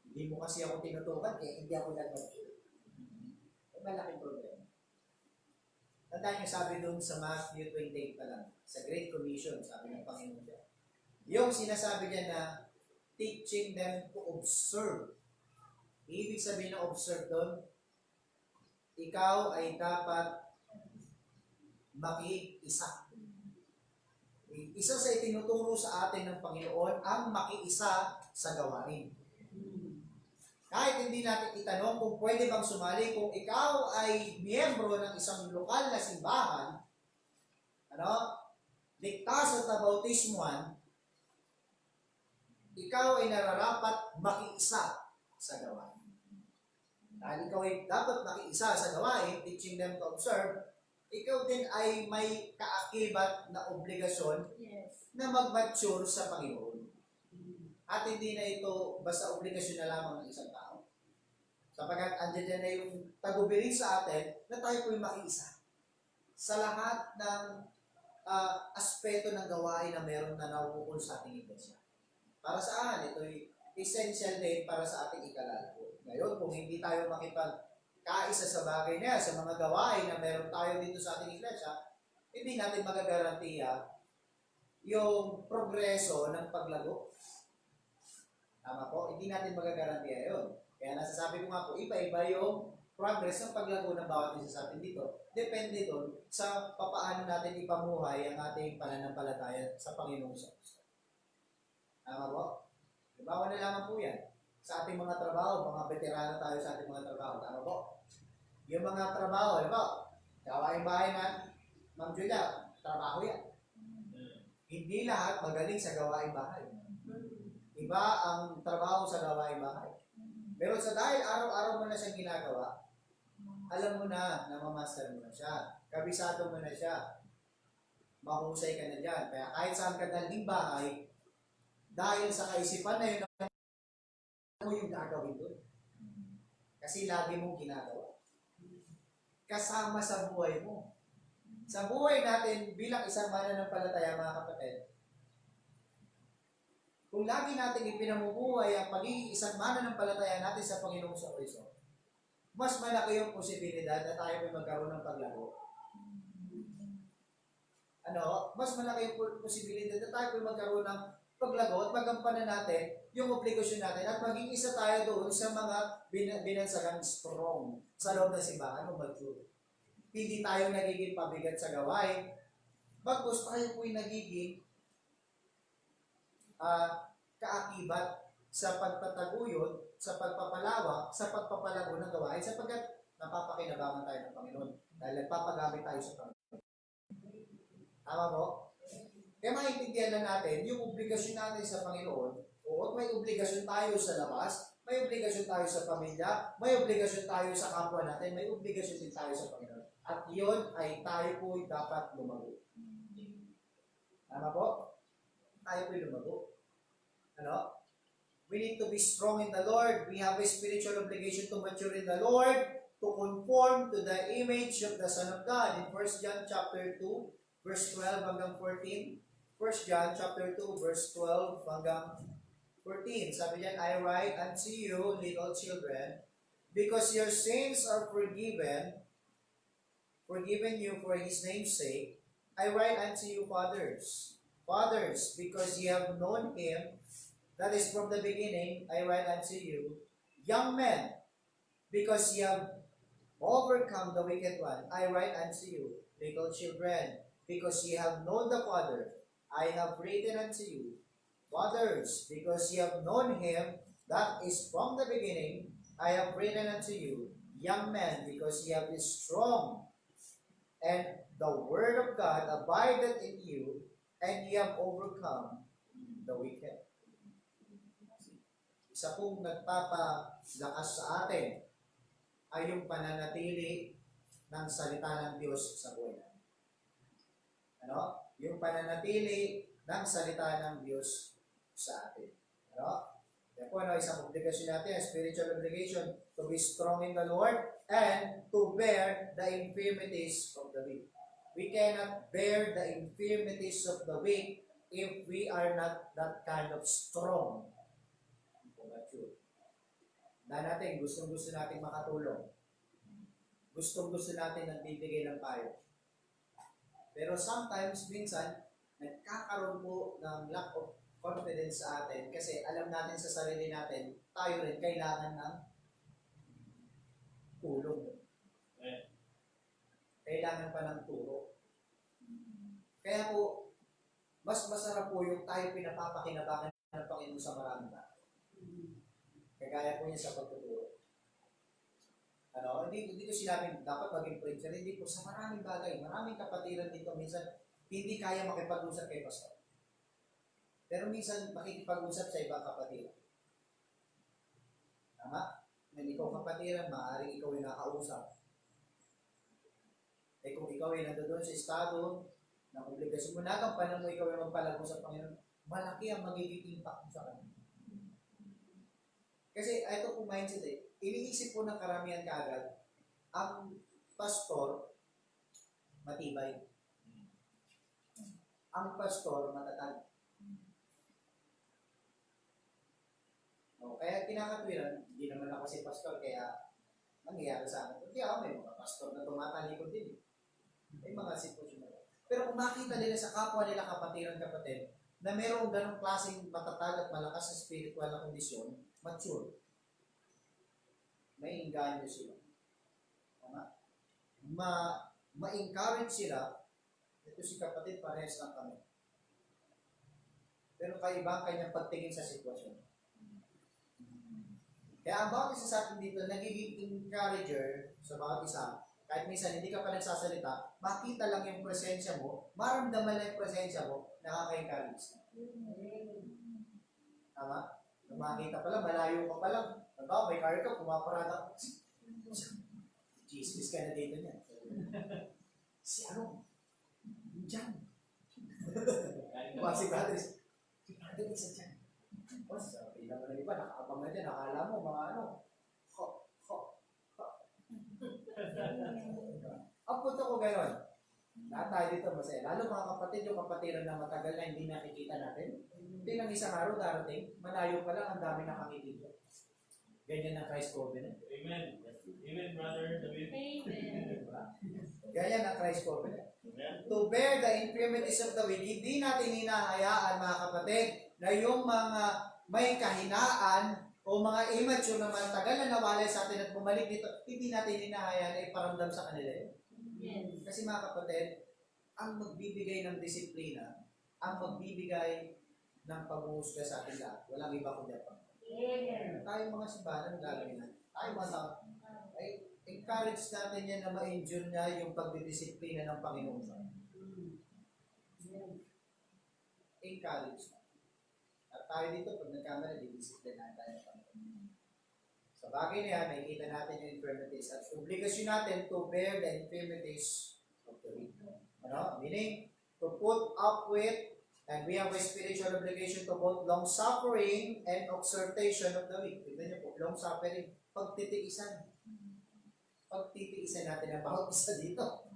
S1: Hindi mo kasi ako tinutukan, hindi ako nag-mature. Malaking problema. Tandaan niyo, sabi doon sa Matthew 28 pa lang, sa Great Commission, sabi ng Panginoon niya. Yung sinasabi niya na teaching them to observe. Ibig sabihin na observe doon, ikaw ay dapat makiisa. Isa sa itinuturo sa atin ng Panginoon ang makiisa sa gawain. Kahit hindi natin itanong kung pwede bang sumali, kung ikaw ay miyembro ng isang lokal na simbahan, ligtas at nabautismuhan, ikaw ay nararapat makiisa sa gawain. Dahil ikaw ay dapat makiisa sa gawain, teaching them to observe, ikaw din ay may kaakibat na obligasyon na mag-mature sa Panginoon. At hindi na ito basta obligasyon na lamang ng isang tao. Sapagkat andyan na yung tagubilin sa atin na tayo po'y makiisa sa lahat ng aspeto ng gawain na meron na nauukol sa ating iglesia. Para saan? Ito'y essential din para sa ating ikalalago. Ngayon, kung hindi tayo makipagkaisa sa bagay na sa mga gawain na meron tayo dito sa ating iglesia, hindi natin magagarantiya yung progreso ng paglago. Tama po? Hindi natin magagarantiya yun. Kaya nasasabi ko nga po, iba-iba yung progress ng paglago ng bawat isa sa atin dito. Depende doon sa papaano natin ipamuhay ang ating pananampalataya sa Panginoong Kristo. Tama po? Bawa na lamang po yan. Sa ating mga trabaho, mga veterano tayo sa ating mga trabaho. Tama po? Yung mga trabaho, gawain bahay na, Ma'am Julia, trabaho yan. Hindi lahat magaling sa gawain bahay. Iba ang trabaho sa gawain bahay. Pero sa dahil araw-araw mo na siyang ginagawa, alam mo na, namamaster mo na siya. Kabisado mo na siya. Mahusay ka na dyan. Kaya kahit saan ka daling bahay, dahil sa kaisipan na yun, ano yung gagawin doon? Kasi lagi mong ginagawa. Kasama sa buhay mo. Sa buhay natin, bilang isang mananampalataya, mga kapatid, kung lagi natin ipinamumuhay ang pagiging isang mananampalataya natin sa Panginoong Kristo, mas malaki yung posibilidad na tayo may magkaroon ng paglago. Mas malaki yung posibilidad na tayo may magkaroon ng paglago at magampanan natin yung obligasyon natin at maging isa tayo doon sa mga binansagang strong sa loob ng simbahan o mature. Hindi tayo nagiging pabigat sa gawain, bagkus tayo po'y nagiging kaakibat sa pagtataguyod, sa pagpapalawak, sa pagpapalago ng gawain sapagkat napapakinabangan tayo ng Panginoon dahil nagpapagamit tayo sa Panginoon. Tama po? Kaya maintindihan na natin yung obligasyon natin sa Panginoon. Oo, may obligasyon tayo sa labas, may obligasyon tayo sa pamilya, may obligasyon tayo sa kapwa natin, may obligasyon din tayo sa Panginoon. At yun ay tayo po dapat lumago. Tama po? Tayo po lumago. Ano? We need to be strong in the Lord. We have a spiritual obligation to mature in the Lord, to conform to the image of the Son of God. In 1 John chapter 2, verse 12 hanggang 14. 1 John chapter 2, verse 12 hanggang 14. Sabi niyan, I write unto you, little children, because your sins are forgiven you for his name's sake. I write unto you, fathers. Fathers, because ye have known him, that is from the beginning, I write unto you, young men, because ye have overcome the wicked one. I write unto you, little children, because ye have known the Father. I have written unto you, fathers, because ye have known him that is from the beginning. I have written unto you, young men, because ye have been strong, and the word of God abideth in you, and ye have overcome the wicked. Isa pong nagpapalakas sa atin ay yung pananatili ng salita ng Diyos sa buhay natin. Ano? Yung pananatili ng salita ng Diyos sa atin. Ano? Yan po, isang obligasyon natin, spiritual obligation, to be strong in the Lord and to bear the infirmities of the weak. We cannot bear the infirmities of the weak if we are not that kind of strong. Dahil natin, gustong-gusto natin makatulong. Gustong-gusto natin nagbibigay ng payo. Pero sometimes, minsan, nagkakaroon po ng lack of confidence sa atin kasi alam natin sa sarili natin, tayo rin kailangan ng tulong. Kailangan pa ng turo. Kaya po, mas masarap po yung tayo pinapapakinabangan ng Panginoon sa maraming bagay. Kagaya po niya sa pagtuturo. Ano, hindi ko sinabing dapat maging preacher, hindi po sa maraming bagay. Maraming kapatiran dito, minsan hindi kaya makipag-usap kay pastor. Pero minsan makikipag-usap sa ibang kapatiran. Tama? Kung ikaw kapatiran, maaaring ikaw ay nakausap. Eh kung ikaw ay nandoon sa estado ng obligasyon mo, nagampanan mo ikaw ay magpalago sa Panginoon, malaki ang magiging impact mo sa kanya. Kasi ito po mindset eh. Iniisip po ng karamihan kaagad, ang pastor, matibay. Ang pastor, matatag. No, kaya kinakatwiran, hindi naman ako si pastor, kaya nangyayari sa akin. Kaya may mga pastor na tumatalikod din. May mga sitwasyon na. Pero kung makita nila sa kapwa nila kapatid, na mayroong ganong klaseng matatag at malakas sa spiritual na kondisyon, mature. May inganyo sila. Tama? Ma-encourage sila. Ito si kapatid, parehas lang kami. Pero kaiba ang kanyang pagtingin sa sitwasyon. Kaya ang bawat isa sa atin dito, nagiging encourager sa bawat isa. Kahit minsan hindi ka pa nagsasalita, makita lang yung presensya mo, maramdaman lang yung presensya mo, nakaka-encourage. Tama? Nung makita pa lang, malayo ka pa lang. Nagbawa, may car ka, pumaparada ka. Jesus ka na dito niya. Si ano? Diyan. Si Brothers. Si Brothers isa dyan. O, sabi naman ng iba, nakaabang na dyan, nakala mo, mga ano. Ang punto ko gano'n. Lahat tayo dito masaya. Lalo mga kapatid, yung kapatiran na matagal na hindi nakikita natin. Hindi lang isang araw darating, malayo pa lang, ang dami nakakikita. Ganyan ang Christ Covenant.
S2: Amen. Amen, brother David.
S3: Amen.
S1: Ganyan ang Christ Covenant.
S2: Amen.
S1: To bear the infirmities of the weak, hindi natin hinahayaan mga kapatid na yung mga may kahinaan o mga immature na matagal na nawalay sa atin at bumalik dito, hindi natin hinahayaan na iparamdam sa kanila yun.
S3: Yes.
S1: Kasi mga kapatid, ang magbibigay ng disiplina, ang magbibigay ng pag-uusga sa atin lahat, walang iba kundi ang Panginoon.
S3: Amen.
S1: Tayo mga simbahan, ang gagawin natin. Tayo mga tao, ay encourage natin yan na ma-endure niya yung pagdidisiplina ng Panginoon. Encourage na. At tayo dito, pag nagkamali, didisiplinahan tayo ng Panginoon. Sa bagay na yan, nakikita natin yung infirmities at obligasyon natin to bear the infirmities of the weak. Ano? Meaning, to put up with, and we have a spiritual obligation to both long-suffering and exhortation of the weak. Tignan niyo po, long-suffering, pagtitiisan. Pagtitiisan natin ang bawat isa dito.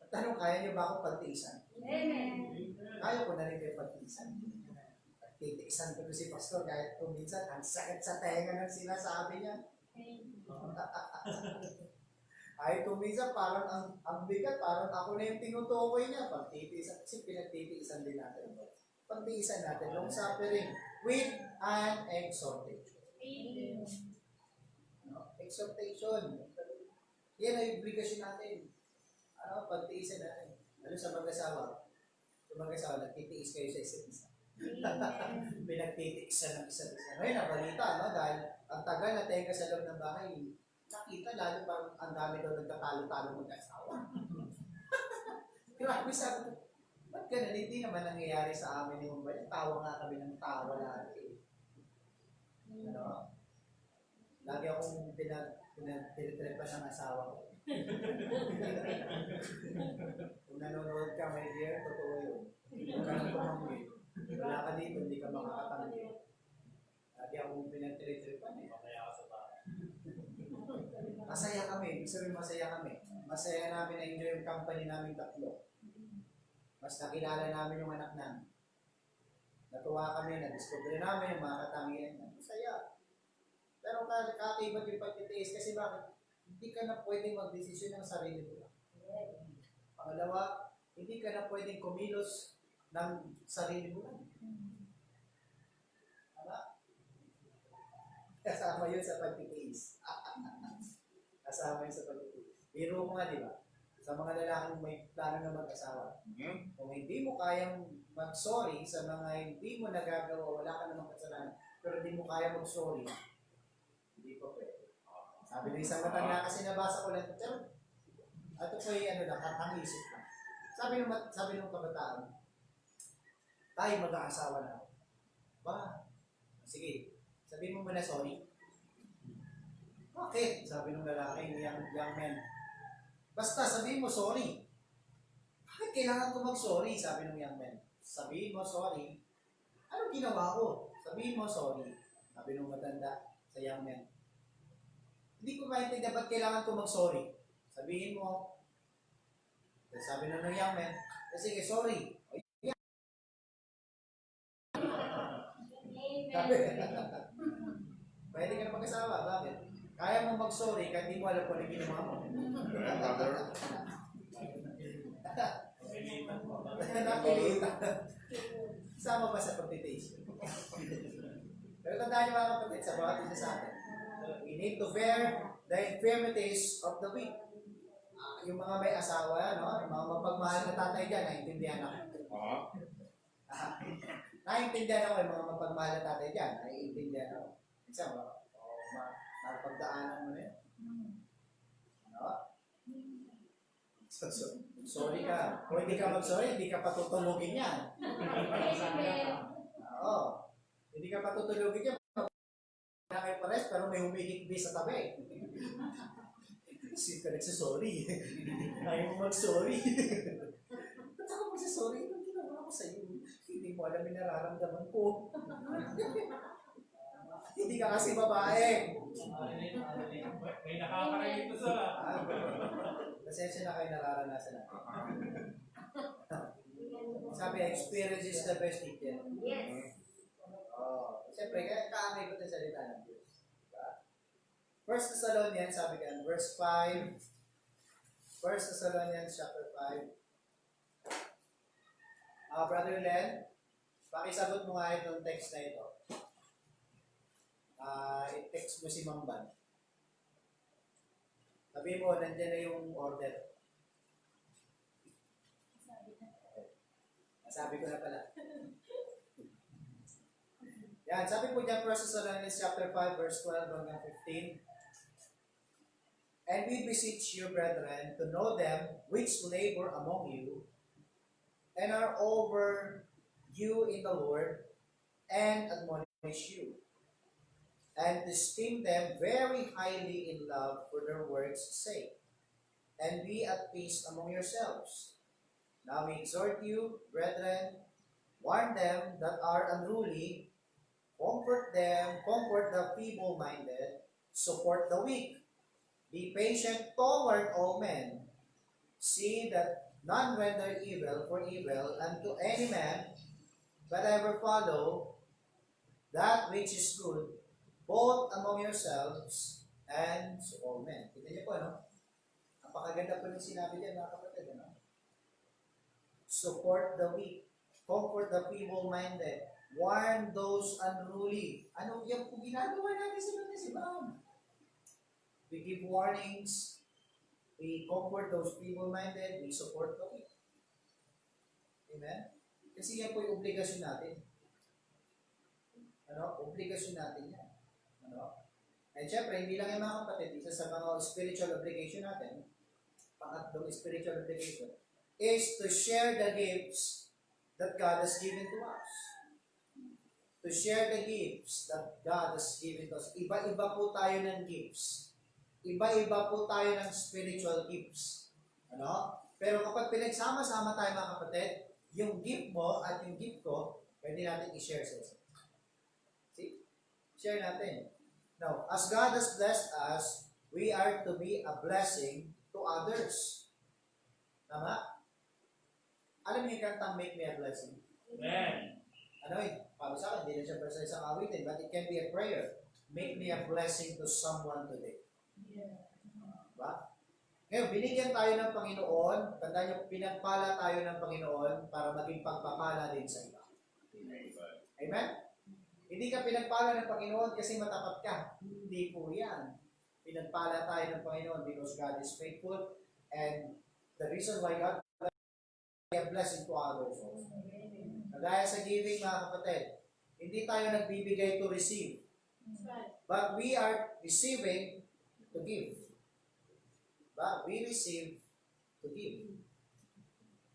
S1: At tanong, kaya niyo ba akong pagtiisan?
S3: Amen.
S1: Kaya ko na rin kayo pagtiisan. Pagtitiisan ko si Pastor kahit kung minsan ang sakit sa tenga ng sinasabi niya. Ay kung minsan parang ang bigat, parang ako na yung tinutukoy niya. Pagtitiisan, kasi pinagtitiisan din natin. Pagtiisan natin, long suffering with an exhortation.
S3: Amen.
S1: No? Exhortation. Yan ay obligasyon natin. Ano, pagtiisan natin. Ano sa mag-asawa? Sa mag-asawa, nagtitiis kayo sa isa't isa. Pinagtitiisan ng isa't isa. Ngayon, nabalita, no? Dahil ang tagal na tenga sa loob ng bahay, nakita lalo parang ang dami daw nagtatalo-talo mag-asawa. Grabe, sabi ko, ba't ganun? Hindi naman nangyayari sa amin yung bayan. Tawa nga kami ng tawa lagi. Ano? Lagi akong pinagtiripan ng asawa ko. Kung nanonood ka, my dear, totoo yun. Huwag ka nang tumanggi. Wala ka dito, hindi ka makakatanggi. Lagi akong pinagtiripan eh.
S2: Mamaya ako sa bahay.
S1: Masaya kami, ibig sabihin masaya kami. Masaya namin na-enjoy yung company namin tatlo. Mas nakilala namin yung anak namin. Natuwa kami, na-discover namin yung mga katangian niya. Masaya. Pero kakaibat yung pagtitiis kasi bakit? Hindi ka na pwedeng mag-desisyon ng sarili mo lang. Pangalawa, hindi ka na pwedeng kumilos ng sarili mo lang. Tama? Kasama yun sa pagtitiis. Kasama yun sa pagtitiis. Biro mo nga, di ba? Sa mga lalaking may plano na mag-asawa. Kung hindi mo kayang mag-sorry sa mga hindi mo nagagawa, wala ka namang kasalanan, pero hindi mo kaya mag-sorry, hindi pa pwede. Sabi ng isang matanda kasi nabasa ko lang, pero ito po yung ano lang, ang isip lang. Sabi ng kabataan, tayo mag-aasawa na. Ba? Sige, sabihin mo muna sorry. Bakit? Sabi ng lalaki, young man. Basta sabihin mo sorry. Bakit kailangan ko mag-sorry? Sabi ng young man. Sabihin mo sorry. Anong ginawa ko? Sabihin mo sorry. Sabi ng matanda sa young man. Hindi ko maintindihan ba't kailangan ko mag-sorry. Sabihin mo. Sabi na ng young man, sige, sorry. Sabi, pwede ka na mag-asawa. Bakit? Kaya mo mag-sorry kahit di mo alam kung ano ginawa mo. Napilitan. Sama ba sa pagtitiis? Pero tandaan niyo mga kapatid, sa bawat isa sa atin, we need to bear the infirmities of the weak. Yung mga may asawa, no? Yung mga mapagmahal na tatay dyan, naiintindihan ako. Naiintindihan ako yung mga mapagmahal na tatay dyan, naiintindihan ako. Minsan, mapagdaanan mo na yun. Ano? Sorry ka. Kung hindi ka mag-sorry, hindi ka patutulugin yan. Oo. Hindi ka patutulugin yan. Na kayo pares, pero may humihikbi sa tabi. Kasi ka nagsasorry. Ayaw mo mag-sorry. Ba't ako magsasorry? Anong ginawa ko sa'yo? Hindi mo alam yung nararamdaman ko. Hindi ka kasi babae.
S2: May nakakarinig to sa...
S1: Pasensya na kayo nararanasan natin. Sabi, experience is the best teacher.
S3: Yes.
S1: Siyempre, kaya kaangay ko ng salita ng Diyos. Diba? 1 Thessalonians, sabi ka, verse 5. 1 Thessalonians chapter 5. Brother Len, Pakisagot mo nga itong text na ito. I-text mo si Mamban. Sabi mo, nandiyan na yung order. Sabi ko na pala. Yan, sabi po dyan, 1 Thessalonians chapter 5, verse 12 hanggang 15. And we beseech you, brethren, to know them which labor among you, and are over you in the Lord, and admonish you, and esteem them very highly in love for their works' sake, and be at peace among yourselves. Now we exhort you, brethren, warn them that are unruly, comfort the feeble-minded, support the weak, be patient toward all men, see that none render evil for evil unto any man, but ever follow that which is good, both among yourselves and to all men. Kita niyo po, no? Napakaganda po ng sinabi diyan, mga kapatid, no? Support the weak, comfort the feeble-minded, warn those unruly. Ano yan po ginagawa natin sa mga simbahan? We give warnings, we comfort those feeble-minded, we support the weak. Amen? Kasi yan po yung obligasyon natin. Ano? Obligasyon natin yan. Ano? And syempre, hindi lang yung mga kapatid, isa sa mga spiritual obligation natin, pangatlong spiritual obligation, is to share the gifts that God has given to us. To share the gifts that God has given to us. Iba-iba po tayo ng gifts. Iba-iba po tayo ng spiritual gifts. Ano? Pero kapag pinagsama-sama tayo mga kapatid, yung gift mo at yung gift ko, pwede natin i-share sa isa. See? Share natin. Now, as God has blessed us, we are to be a blessing to others. Tama? Alam niyo yung kantang Make Me a Blessing?
S2: Amen.
S1: Ano eh? Para sa akin, hindi na siya basta isang awitin, but it can be a prayer. Make me a blessing to someone today. Diba? Ngayon, binigyan tayo ng Panginoon, tandaan niyo, pinagpala tayo ng Panginoon para maging pagpapala din sa iba. Amen? Hindi ka pinagpala ng Panginoon kasi matapat ka. Hindi po yan. Pinagpala tayo ng Panginoon because God is faithful, and the reason why God is a blessing to others also. Kagaya sa giving, mga kapatid, hindi tayo nagbibigay to receive, but we are receiving to give. But we receive to give.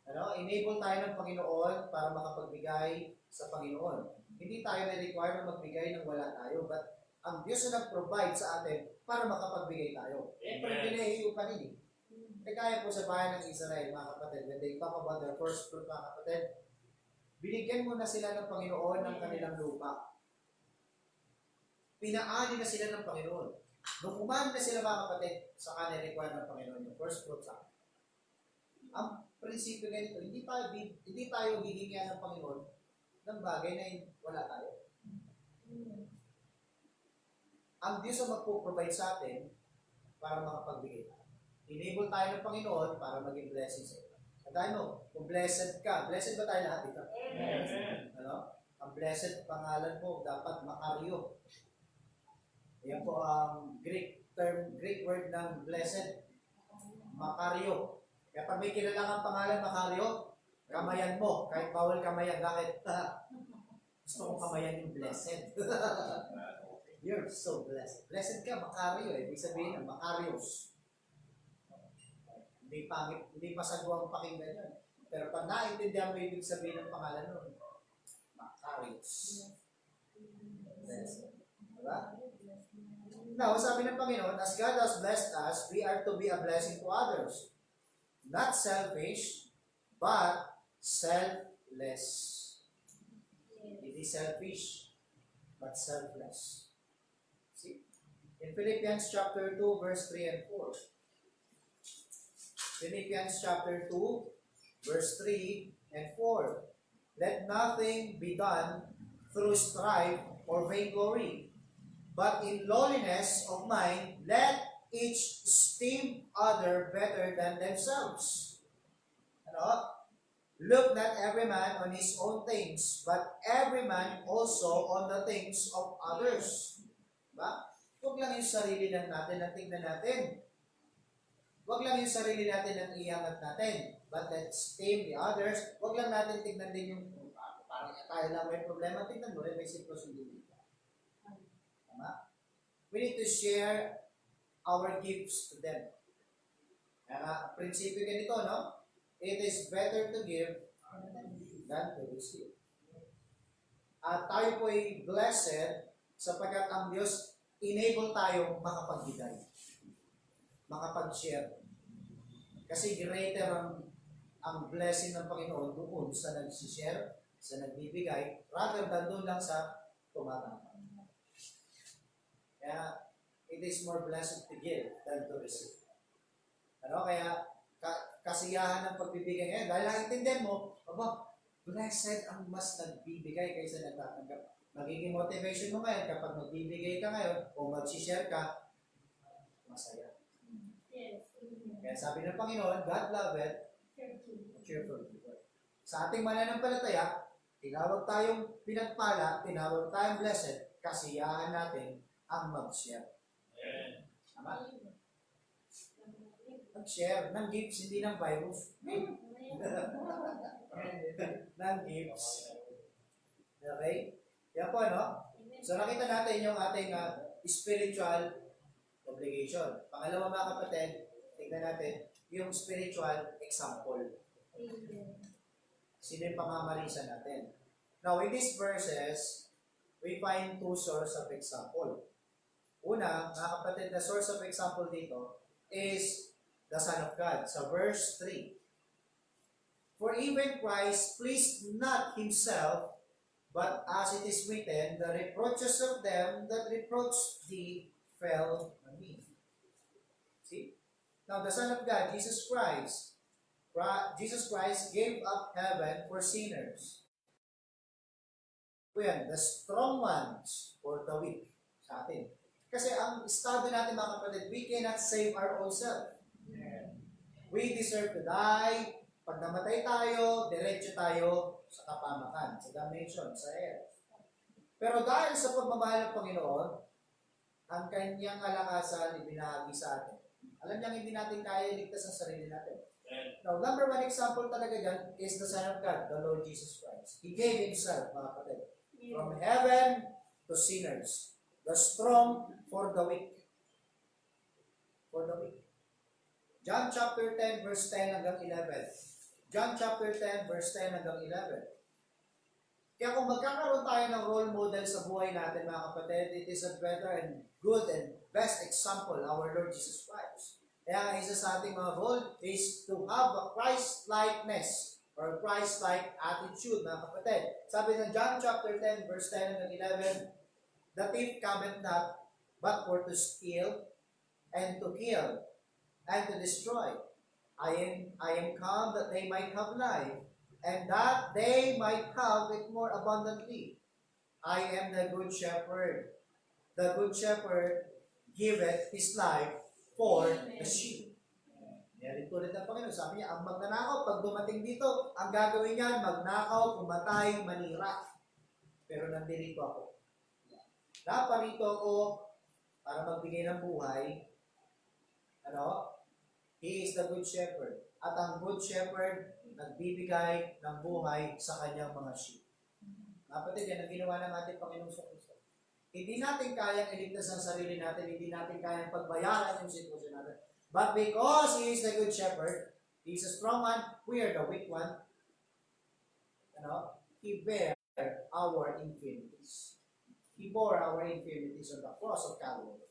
S1: Ano? Enable tayo ng Panginoon para makapagbigay sa Panginoon. Hindi tayo na-require na magbigay ng wala tayo, but ang Diyos na nag-provide sa atin para makapagbigay tayo. Pero pinahihiyo pa din eh. Kaya po sa bayan ng Israel, mga kapatid, when they talk about their first fruit, mga kapatid, binigyan mo na sila ng Panginoon ng kanilang lupa. Pinaani na sila ng Panginoon. Nung umani na sila, mga kapatid, sa kanila require ng Panginoon yung first fruit sa akin. Ang prinsipyo ganito, hindi tayo hihingian ng Panginoon ng bagay na wala tayo. Ang Diyos ang magpo-provide sa atin para makapagbigay tayo. Enable tayo ng Panginoon para maging blessing sa ito. Tandaan mo, kung blessed ka, blessed ba tayo lahat dito?
S2: Amen.
S1: Ano? Ang blessed pangalan mo, dapat Makario. Yan po ang Greek word ng blessed. Makario. Kaya pag may kilalang pangalan Makario, kamayan mo, kahit bawal kamayan. Bakit? Gusto kong kamayan yung blessed. You're so blessed. Blessed ka, Makario. Ibig sabihin ng Makarios. Hindi masagwang pakinggan yun. Pero pag naintindihan mo ibig sabihin ng pangalan nun, Makarios. Blessed. Diba? Now, sabi ng Panginoon, as God has blessed us, we are to be a blessing to others. Not selfish, but selfless. It is selfish, but selfless. See? In Philippians chapter 2, verse 3 and 4. Philippians chapter 2, verse 3 and 4. Let nothing be done through strife or vainglory, but in lowliness of mind, let each esteem other better than themselves. Ano? Look not every man on his own things, but every man also on the things of others. Diba? Huwag lang yung sarili lang natin ang tignan natin. Huwag lang yung sarili natin ang iangat natin. But let's tame the others. Huwag lang natin tignan din yung parang tayo lang may problema. Tignan mo rin, may sitwasyon din. Tama? We need to share our gifts to them. Kaya prinsipyo ganito, no? It is better to give than to receive. At tayo po ay blessed sapagkat ang Diyos enable tayo makapagbigay, makapag-share. Kasi greater ang blessing ng Panginoon doon sa nag-share, sa nagbibigay, rather than doon lang sa tumatanggap. Kaya, it is more blessed to give than to receive. Ano? Kaya, kasiyahan ng pagbibigay ngayon. Dahil naintindihan mo, blessed ang mas nagbibigay kaysa nagtatanggap. Magiging motivation mo ngayon kapag magbibigay ka ngayon o mag-share ka, masaya. Kaya sabi ng Panginoon, God loveth a cheerful giver. Sa ating mananampalataya, tinawag tayong pinagpala, tinawag tayong blessed, kasiyahan natin ang mag-share. Tama? Mag-share ng gifts, hindi ng virus. Ng gifts. Okay? Yan po, no? So nakita natin yung ating spiritual obligation. Pangalawa mga kapatid, tignan natin yung spiritual example. Sino yung pamamarisa natin? Now, in these verses, we find two sources of example. Una, mga kapatid, the source of example dito is the Son of God. Sa verse 3. For even Christ pleased not himself, but as it is written, the reproaches of them that reproached thee fell on me. See? Now, the Son of God, Jesus Christ gave up heaven for sinners. Yan, the strong ones for the weak sa atin. Kasi ang estado natin mga kapatid, we cannot save our own self. We deserve to die. Pag namatay tayo, diretso tayo sa kapamakan, sa damnation, sa hell. Pero dahil sa pagmamahal ng Panginoon, ang kanyang kalakasan ibinahagi sa atin. Alam niya hindi natin kaya iligtas ang sarili natin. Now, number one example talaga dyan is the Son of God, the Lord Jesus Christ. He gave Himself, mga kapatid, from heaven to sinners. The strong for the weak. For the weak. John chapter 10, verse 10 hanggang 11. John chapter 10, verse 10 hanggang 11. Kaya kung magkakaroon tayo ng role model sa buhay natin, mga kapatid, it is a better and good and best example, our Lord Jesus Christ. Kaya isa sa ating mga goal is to have a Christ-likeness or Christ-like attitude, mga kapatid. Sabi ng John chapter 10, verse 10 hanggang 11, the thief cometh not, but for to steal, and to kill, and to destroy. I am come that they might have life, and that they might have it more abundantly. I am the good shepherd. The good shepherd giveth his life for the sheep. Yan tulad ng Panginoon. Sabi niya, ang magnanakaw, pag dumating dito, ang gagawin niya, magnakaw, pumatay, manira. Pero nandito ako. Naparito ako para magbigay ng buhay. Ano? He is the good shepherd. At ang good shepherd, nagbibigay ng buhay sa kanyang mga sheep. Kapatid, yan ang ginawa ng ating Panginoon sa Kristo. Hindi natin kayang iligtas ang sarili natin, hindi natin kayang pagbayaran yung sitwasyon natin. But because He is the good shepherd, He is a strong one, we are the weak one. He bear our infirmities. He bore our infirmities on the cross of Calvary.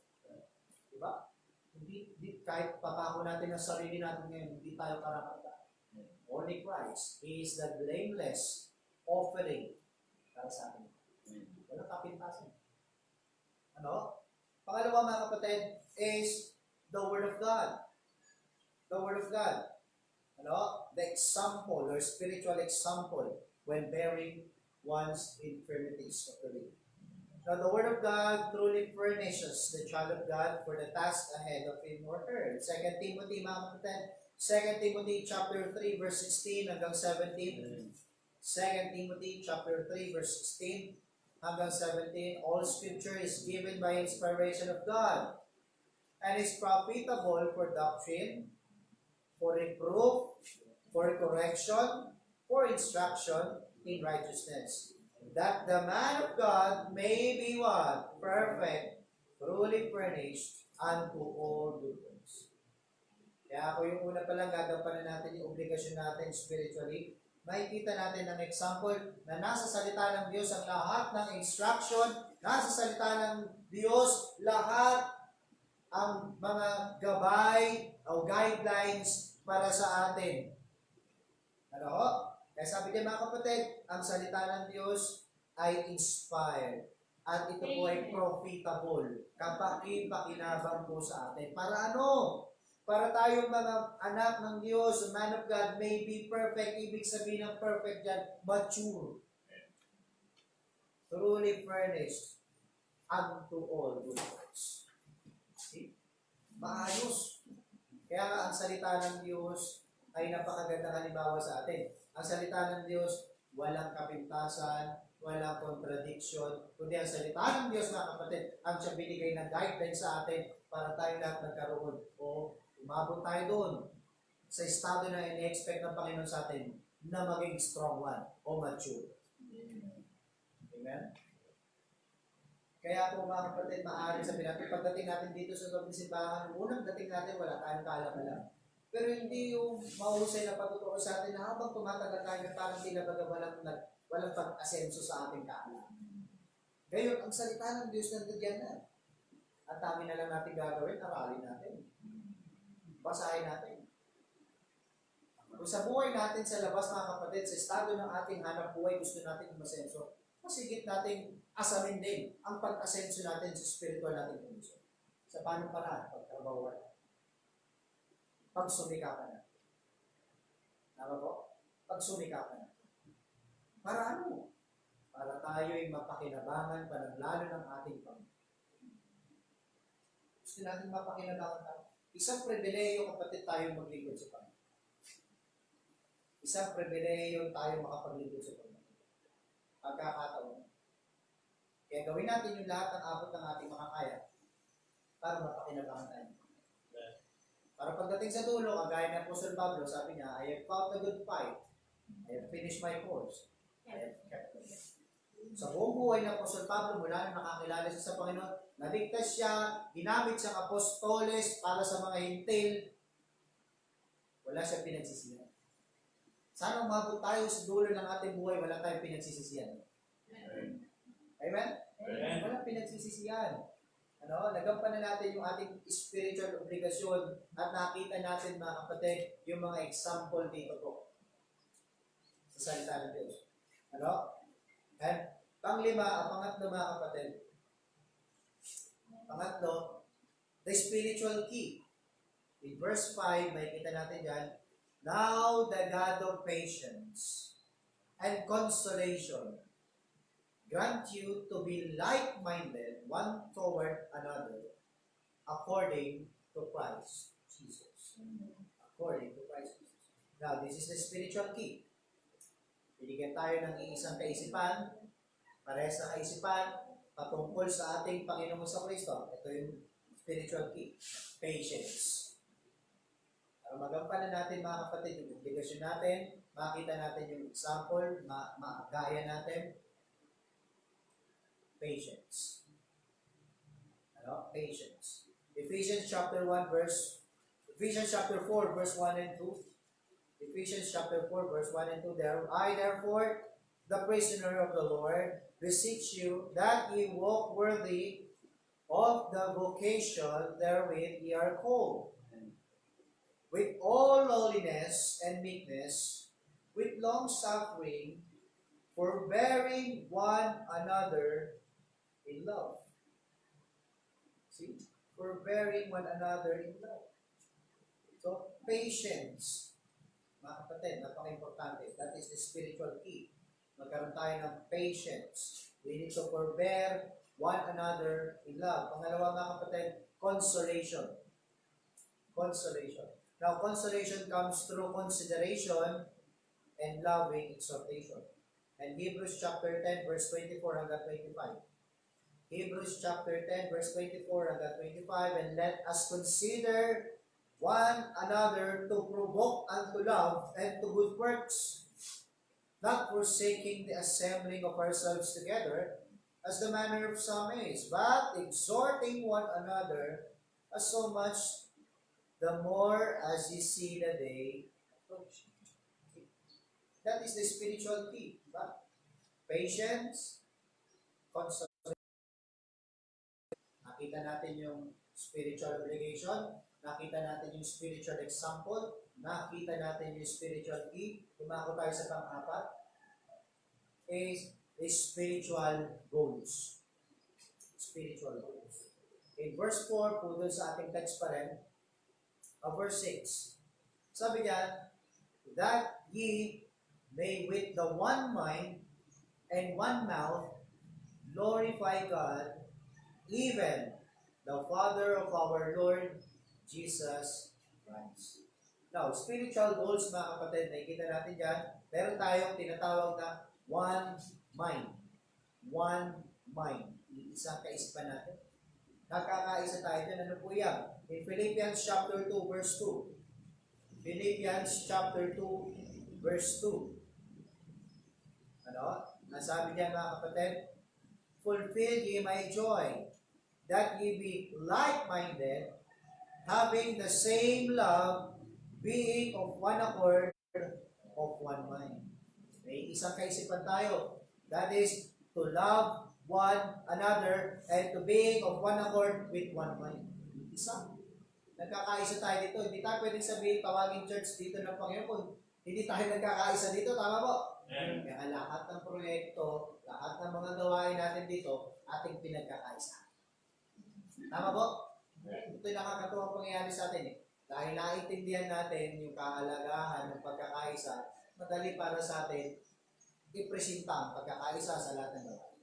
S1: Diba? Hindi kahit papako natin ang sarili natin ngayon, hindi tayo karapat-dapat. Only Christ. He is the blameless offering para sa atin. Walang kapintasan. Pangalawa mga kapatid is the Word of God. The Word of God. The example or spiritual example when bearing one's infirmities of the weak. Now, the Word of God truly furnishes the child of God for the task ahead of him or her. 2 Timothy, mga kapatid, 2 Timothy chapter 3 verse 16 hanggang 17. 2 Timothy chapter 3 verse 16 hanggang 17. All scripture is given by inspiration of God and is profitable for doctrine, for reproof, for correction, for instruction in righteousness, that the man of God may be what? Perfect, truly furnished unto all good works. Kaya ako yung una pa lang gagampanan natin yung obligasyon natin spiritually. Makikita natin ng example na nasa salita ng Diyos ang lahat ng instruction, nasa salita ng Diyos lahat ang mga gabay o guidelines para sa atin. Ano? Kaya sabi niya mga kapatid, ang salita ng Diyos ay inspired. At ito po ay profitable. Kapaki-pakinabang po sa atin. Para ano? Para tayong mga anak ng Diyos, man of God, may be perfect. Ibig sabihin ng perfect dyan, mature. Truly furnished unto all good works. See? Maayos. Kaya nga ang salita ng Diyos ay napakagandang halimbawa sa atin. Ang salita ng Diyos, walang kapintasan, walang contradiction, kundi ang salita ng Diyos, mga kapatid, ang siya binigay ng guideline sa atin para tayo lahat nagkaroon o umabot tayo doon sa estado na ini-expect ng Panginoon sa atin na maging strong one o mature. Amen? Kaya po mga kapatid, maaaring sabihin natin, pagdating natin dito sa loob ng simbahan, unang dating natin, wala tayong kaalam-alam. Pero hindi yung mahusay na pagtuturo sa atin na habang tumatagal tayo, parang tinabaga walang pag-asenso sa ating kaalam. Ngayon, ang salita ng Diyos nandiyan na. At dami na lang natin gagawin, aralin natin. Basahin natin. Kung sa buhay natin sa labas, mga kapatid, sa estado ng ating hanap buhay, gusto natin umasenso, masigit natin asamin din ang pag-asenso natin sa spiritual natin kondisyon. Sa paano paraan? Pagtrabahuan. Pagsumikapan natin. Tama po? Pagsumikapan natin. Para ano? Para tayo'y mapakinabangan panaglalo ng ating Panginoon. Gusto natin mapakinabangan tayo. Isang pribileyo, kapatid, tayo maglingkod sa Panginoon. Isang pribileyo tayo makapaglingkod sa Panginoon. Pagkakataon. Kaya gawin natin yung lahat ng abot ng ating makakaya para mapakinabangan tayo. Para pagdating sa dulo, kagaya ng Apostol Pablo, sabi niya, I have fought the good fight. I have finished my course. I have kept the faith. Sa buong buhay ng Apostol Pablo, mula nang nakakilala siya sa Panginoon, naligtas siya, ginamit siyang apostoles para sa mga hintil, wala siyang pinagsisihan. Sana umabot tayo sa dulo ng ating buhay, wala tayong pinagsisisihan. Amen?
S2: Amen.
S1: Walang pinagsisisihan. Nagampanan natin yung ating spiritual obligasyon at nakita natin, mga kapatid, yung mga example dito po sa salita ng Diyos. And panglima, pangatlo, mga kapatid. Pangatlo, the spiritual key. In verse 5, makikita natin dyan, now the God of patience and consolation grant you to be like-minded one toward another according to Christ Jesus. According to Christ Jesus. Now, this is the spiritual key. Binigyan tayo ng iisang kaisipan, parehas na kaisipan, patungkol sa ating Panginoon sa Kristo. Ito yung spiritual key. Patience. Para magampanan natin, mga kapatid, yung obligasyon natin, makita natin yung example, magaya natin. Patience. Patience. Ephesians chapter 4, verse 1 and 2. Ephesians chapter 4, verse 1 and 2. I, therefore, the prisoner of the Lord, beseech you that ye walk worthy of the vocation therewith ye are called, with all lowliness and meekness, with long suffering, forbearing one another in love. See? Forbearing one another in love. So, patience. Mga kapatid, napaka-importante. That is the spiritual key. Magkaroon tayo ng patience. We need to forbear one another in love. Pangalawa, mga kapatid, consolation. Consolation. Now, consolation comes through consideration and loving exhortation. And Hebrews chapter 10, verse 24 hanggang 25. Hebrews chapter 10, verse 24 hanggang 25. And let us consider one another to provoke unto love and to good works, not forsaking the assembling of ourselves together, as the manner of some is, but exhorting one another, as so much the more as ye see the day approaching. That is the spiritual key. Diba? Patience, consolation. Nakita natin yung spiritual obligation, nakita natin yung spiritual example, nakita natin yung spiritual key. Tumako tayo sa pang-apat, is spiritual goals. Spiritual goals. In verse 4, po dun sa ating text pa rin, verse 6, sabi niya, that ye may with the one mind and one mouth glorify God, even the Father of our Lord Jesus Christ. Now, spiritual goals, mga kapatid, nakikita natin dyan, meron tayong tinatawag na one mind. One mind. Isang kaisipan natin. Nakakaisa tayo dyan. Ano po yan? In Philippians chapter 2, verse 2. Philippians chapter 2, verse 2. Ano? Nasabi niya, mga kapatid, fulfill ye my joy, that ye be like-minded, having the same love, being of one accord, of one mind. May isang kaisipan tayo. That is, to love one another and to being of one accord with one mind. Isa. Nagkakaisa tayo dito. Hindi tayo pwedeng sabihin, tawagin church dito ng Panginoon. Hindi tayo nagkakaisa dito. Tama po? Kaya lahat ng proyekto, lahat ng mga gawain natin dito, ating pinagkakaisa. Tama po? Ito yung nakakatuwang pangyayari sa atin eh. Dahil naintindihan natin yung kahalagahan ng pagkakaisa, madali para sa atin ipresenta ang pagkakaisa sa lahat ng gawain.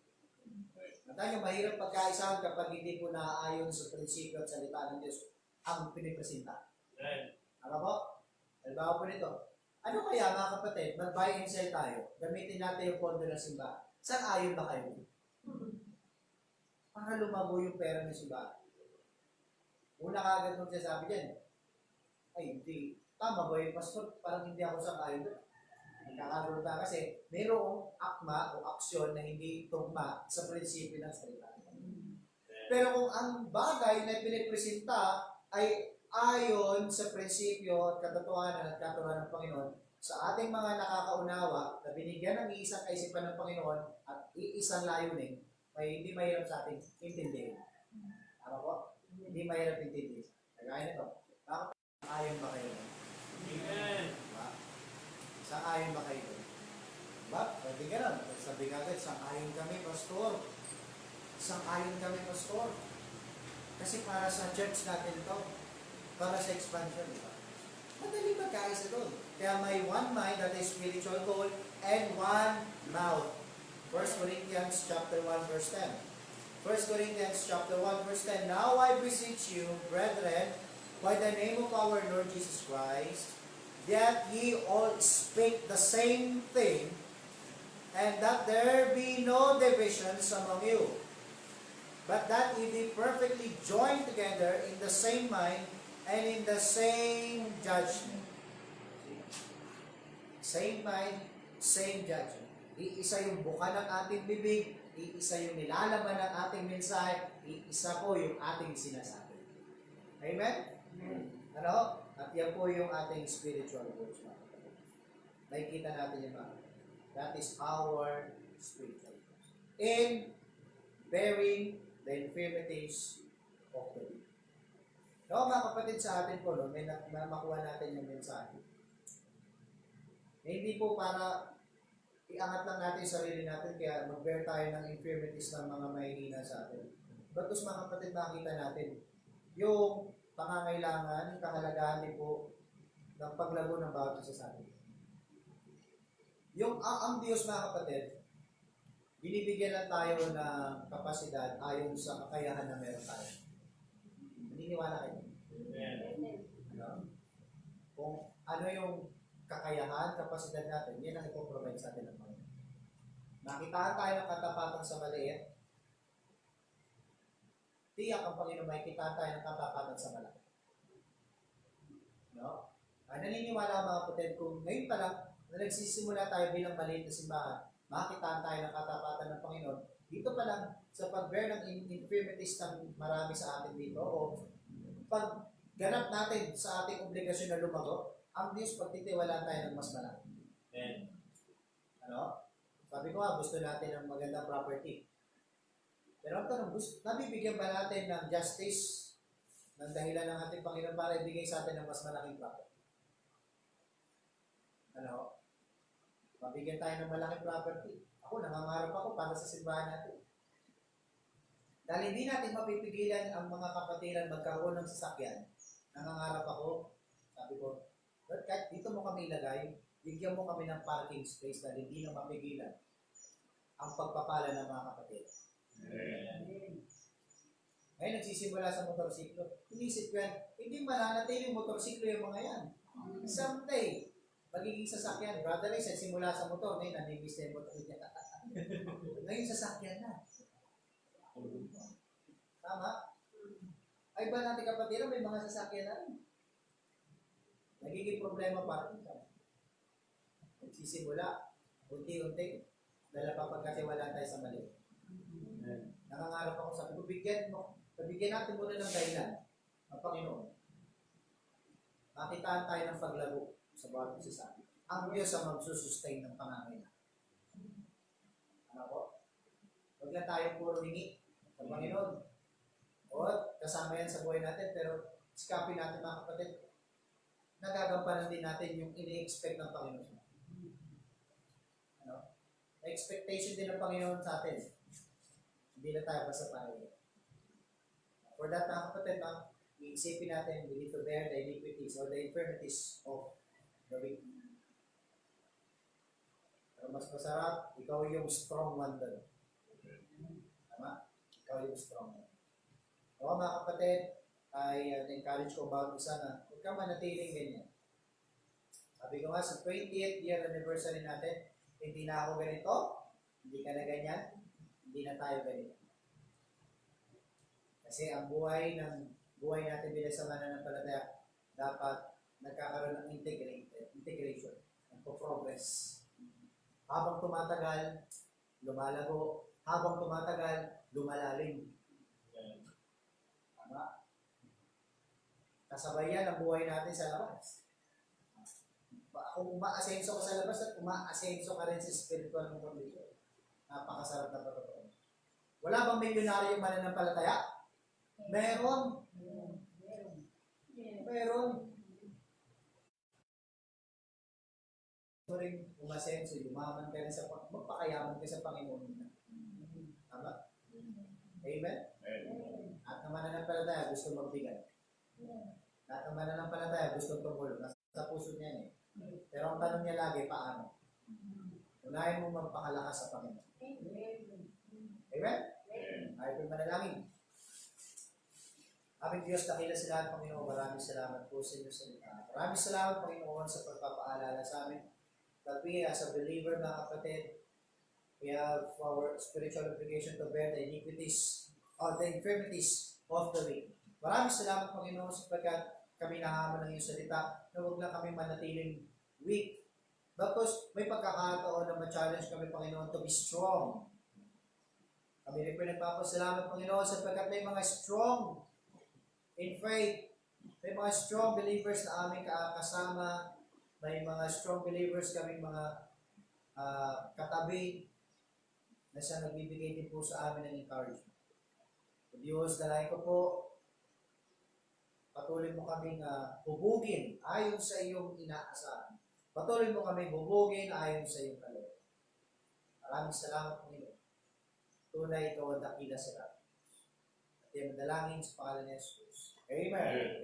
S1: Natanya, mahirap pagkaisahan kapag hindi po naaayon sa prinsipyo at salita ng Diyos ang pinipresenta. Tama po? Halimbawa po nito. Ano kaya mga kapatid, mag-buy and sell tayo, gamitin natin yung pondo ng simbahan. Saan ayon ba kayo? Para lumago yung pera ng simbahan. Una kagad mong sasabi dyan, ay hindi, tama ba yung pastor? Parang hindi ako sa ayon doon. Nagkakagulo tayo kasi mayroong akma o aksyon na hindi tugma sa prinsipyo ng salita. Pero kung ang bagay na pinipresenta ay ayon sa prinsipyo at katotohanan at katuruan ng Panginoon, sa ating mga nakakaunawa na binigyan ng iisang kaisipan ng Panginoon at iisang layunin, may hindi mahirap sa ating intindihin. Tama po? Hindi mahirap intindihin. Kagaya nito, ayon ba kayo?
S2: Amen.
S1: Diba? Sang-ayon ba kayo? Diba? Pwede ganun. Sabi nga agad, sang-ayon kami, pastor. Sang-ayon kami, pastor. Kasi para sa church natin ito, para sa expansion, diba? Madali magkaisa doon. Kaya may one mind, that is spiritual goal, and one mouth. 1 Corinthians chapter 1, verse 10. 1 Corinthians chapter 1, verse 10. Now I beseech you, brethren, by the name of our Lord Jesus Christ, that ye all speak the same thing, and that there be no divisions among you, but that ye be perfectly joined together in the same mind and in the same judgment. Same mind, same judgment. Iisa yung buka ng ating bibig, iisa yung nilalaman ng ating mensahe, iisa po yung ating sinasabi. Amen? Ano? At yan po yung ating spiritual goals. Nakikita natin yung mga. That is our spiritual goals. In bearing the infirmities of the weak. No, mga kapatid sa atin po, no, may makuha natin yung mensahe. Hindi po para iangat lang natin yung sarili natin, kaya mag-bear tayo ng infirmities ng mga mahihina sa atin. Bagus mga kapatid, makita natin yung pangangailangan, yung kahalagahan din po ng paglago ng bawat isa sa atin. Yung ang Diyos mga kapatid, binibigyan lang tayo ng kapasidad ayon sa kakayahan na meron tayo. Naniniwala kayo?
S2: Amen.
S1: Ano? ano yung kakayahan, kapasidad natin, yan ang ipoprovide sa atin ng Panginoon. Nakitaan tayo ng katapatan sa maliit, tiyak ang Panginoon, makikita tayo ng katapatan sa malaki. No? Naniniwala ang mga kapatid, kung ngayon pa lang, na nagsisimula tayo bilang maliit na simbahan, makitaan tayo ng katapatan ng Panginoon, dito pa lang, sa pag-bear ng infirmities ng marami sa atin dito, o pag ganap natin sa ating obligasyon na lumago, ang Diyos pagtitiwalaan tayo ng mas malaki.
S2: Amen.
S1: Ano? Sabi ko nga, gusto natin ng magandang property. Pero ang tanong, nabibigyan ba natin ng justice ng dahilan ng ating Panginoon para ibigay sa atin ng mas malaking property? Ano? Mabigyan tayo ng malaking property. Ako, nangangarap ako para sa simbahan natin. Dahil hindi natin mapipigilan ang mga kapatiran magkaroon ng sasakyan, nangangarap ako, sabi ko, Lord, kahit dito mo kami ilagay, bigyan mo kami ng parking space na hindi na mapigilan ang pagpapala ng mga kapatid. Ngayon, nagsisimula sa motorsiklo. Inisip ko yan, hindi mananatili yung motorsiklo yung mga yan. Someday, magiging sasakyan. Brother Ray, simula sa motor, ngayon, nanibis na yung motor niya. Ngayon, sasakyan na. Tama? Ay ba natin kapatid, may mga sasakyan na rin. Nagiging problema para ito. Nagsisimula, unti-unti, dahil papagkatiwalaan tayo sa mali. Nangangarap ako, sabi ko, bigyan natin muna ng dahilan ang Panginoon. Makitaan tayo ng paglago sa bawat isa. Ang Diyos ang magsusustain ng pangangailangan. Ano po? Huwag na tayo puro hingi sa Panginoon. O, kasama yan sa buhay natin, pero iskapin natin mga kapatid, nagagampanan din natin yung ini-expect ng Panginoon. Ano? Expectation din ng Panginoon sa atin. Hindi na tayo basta pareho. For that, mga kapatid, iisipin natin, we need to bear the iniquities or the infirmities of the weak. Pero mas masarap, ikaw yung strong one doon. Tama? Ikaw yung strong one. O mga kapatid, ay encourage ko bago sana, huwag ka manatiling ganyan. Sabi ko nga, sa 20th year anniversary natin, hindi na ako ganito, hindi ka na ganyan, hindi na tayo ganito. Kasi ang buhay natin bilang sa mananampalataya, dapat nagkakaroon ng integration, progress. Habang tumatagal, lumalago. Habang tumatagal, lumalalim. Tama? Kasabay yan ang buhay natin sa labas. Kung umaasenso ka sa labas at umaasenso ka rin sa spiritual ng condition, napakasarap na pagkakataon. Wala bang milyonaryo mananampalataya? Meron. So rin, umasenso, yumaman ka rin sa magpakayaman ka sa Panginoon. Tama? Amen? At naman nananampalataya, gusto magbigay. At naman nananampalataya, gusto tumulong. Nasa puso niya eh. Pero ang tanong niya lagi, paano? Unahin mo magpakalakas sa Panginoon. Amen? Ay, kung manalangin. Aming Diyos, dakila sa lahat, Panginoon, maraming salamat po sa inyo salita. Maraming salamat, Panginoon, sa pagpapaalala sa amin. That we, as a believer, mga kapatid, we have our spiritual obligation to bear the iniquities or the infirmities of the weak. Maraming salamat, Panginoon, sapagkat kami nahaman ng iyong salita na huwag lang kami manatiling weak. Tapos, may pagkakataon na ma-challenge kami, Panginoon, to be strong. Kami rin po nagpapasalamat, Panginoon, sapagkat may mga strong in faith. May mga strong believers na aming kasama. May mga strong believers kaming mga katabi na siya nagbibigay din po sa amin ng encouragement. O Diyos, dalay ko po, patuloy mo kaming hubugin ayon sa iyong inaasahan. Patuloy mo kaming hubugin ayon sa iyong kalooban. Maraming salamat, Panginoon. Tunay ikaw ang dakila sa lahat. At yung dalangin sa pangalan ni Jesus. Amen.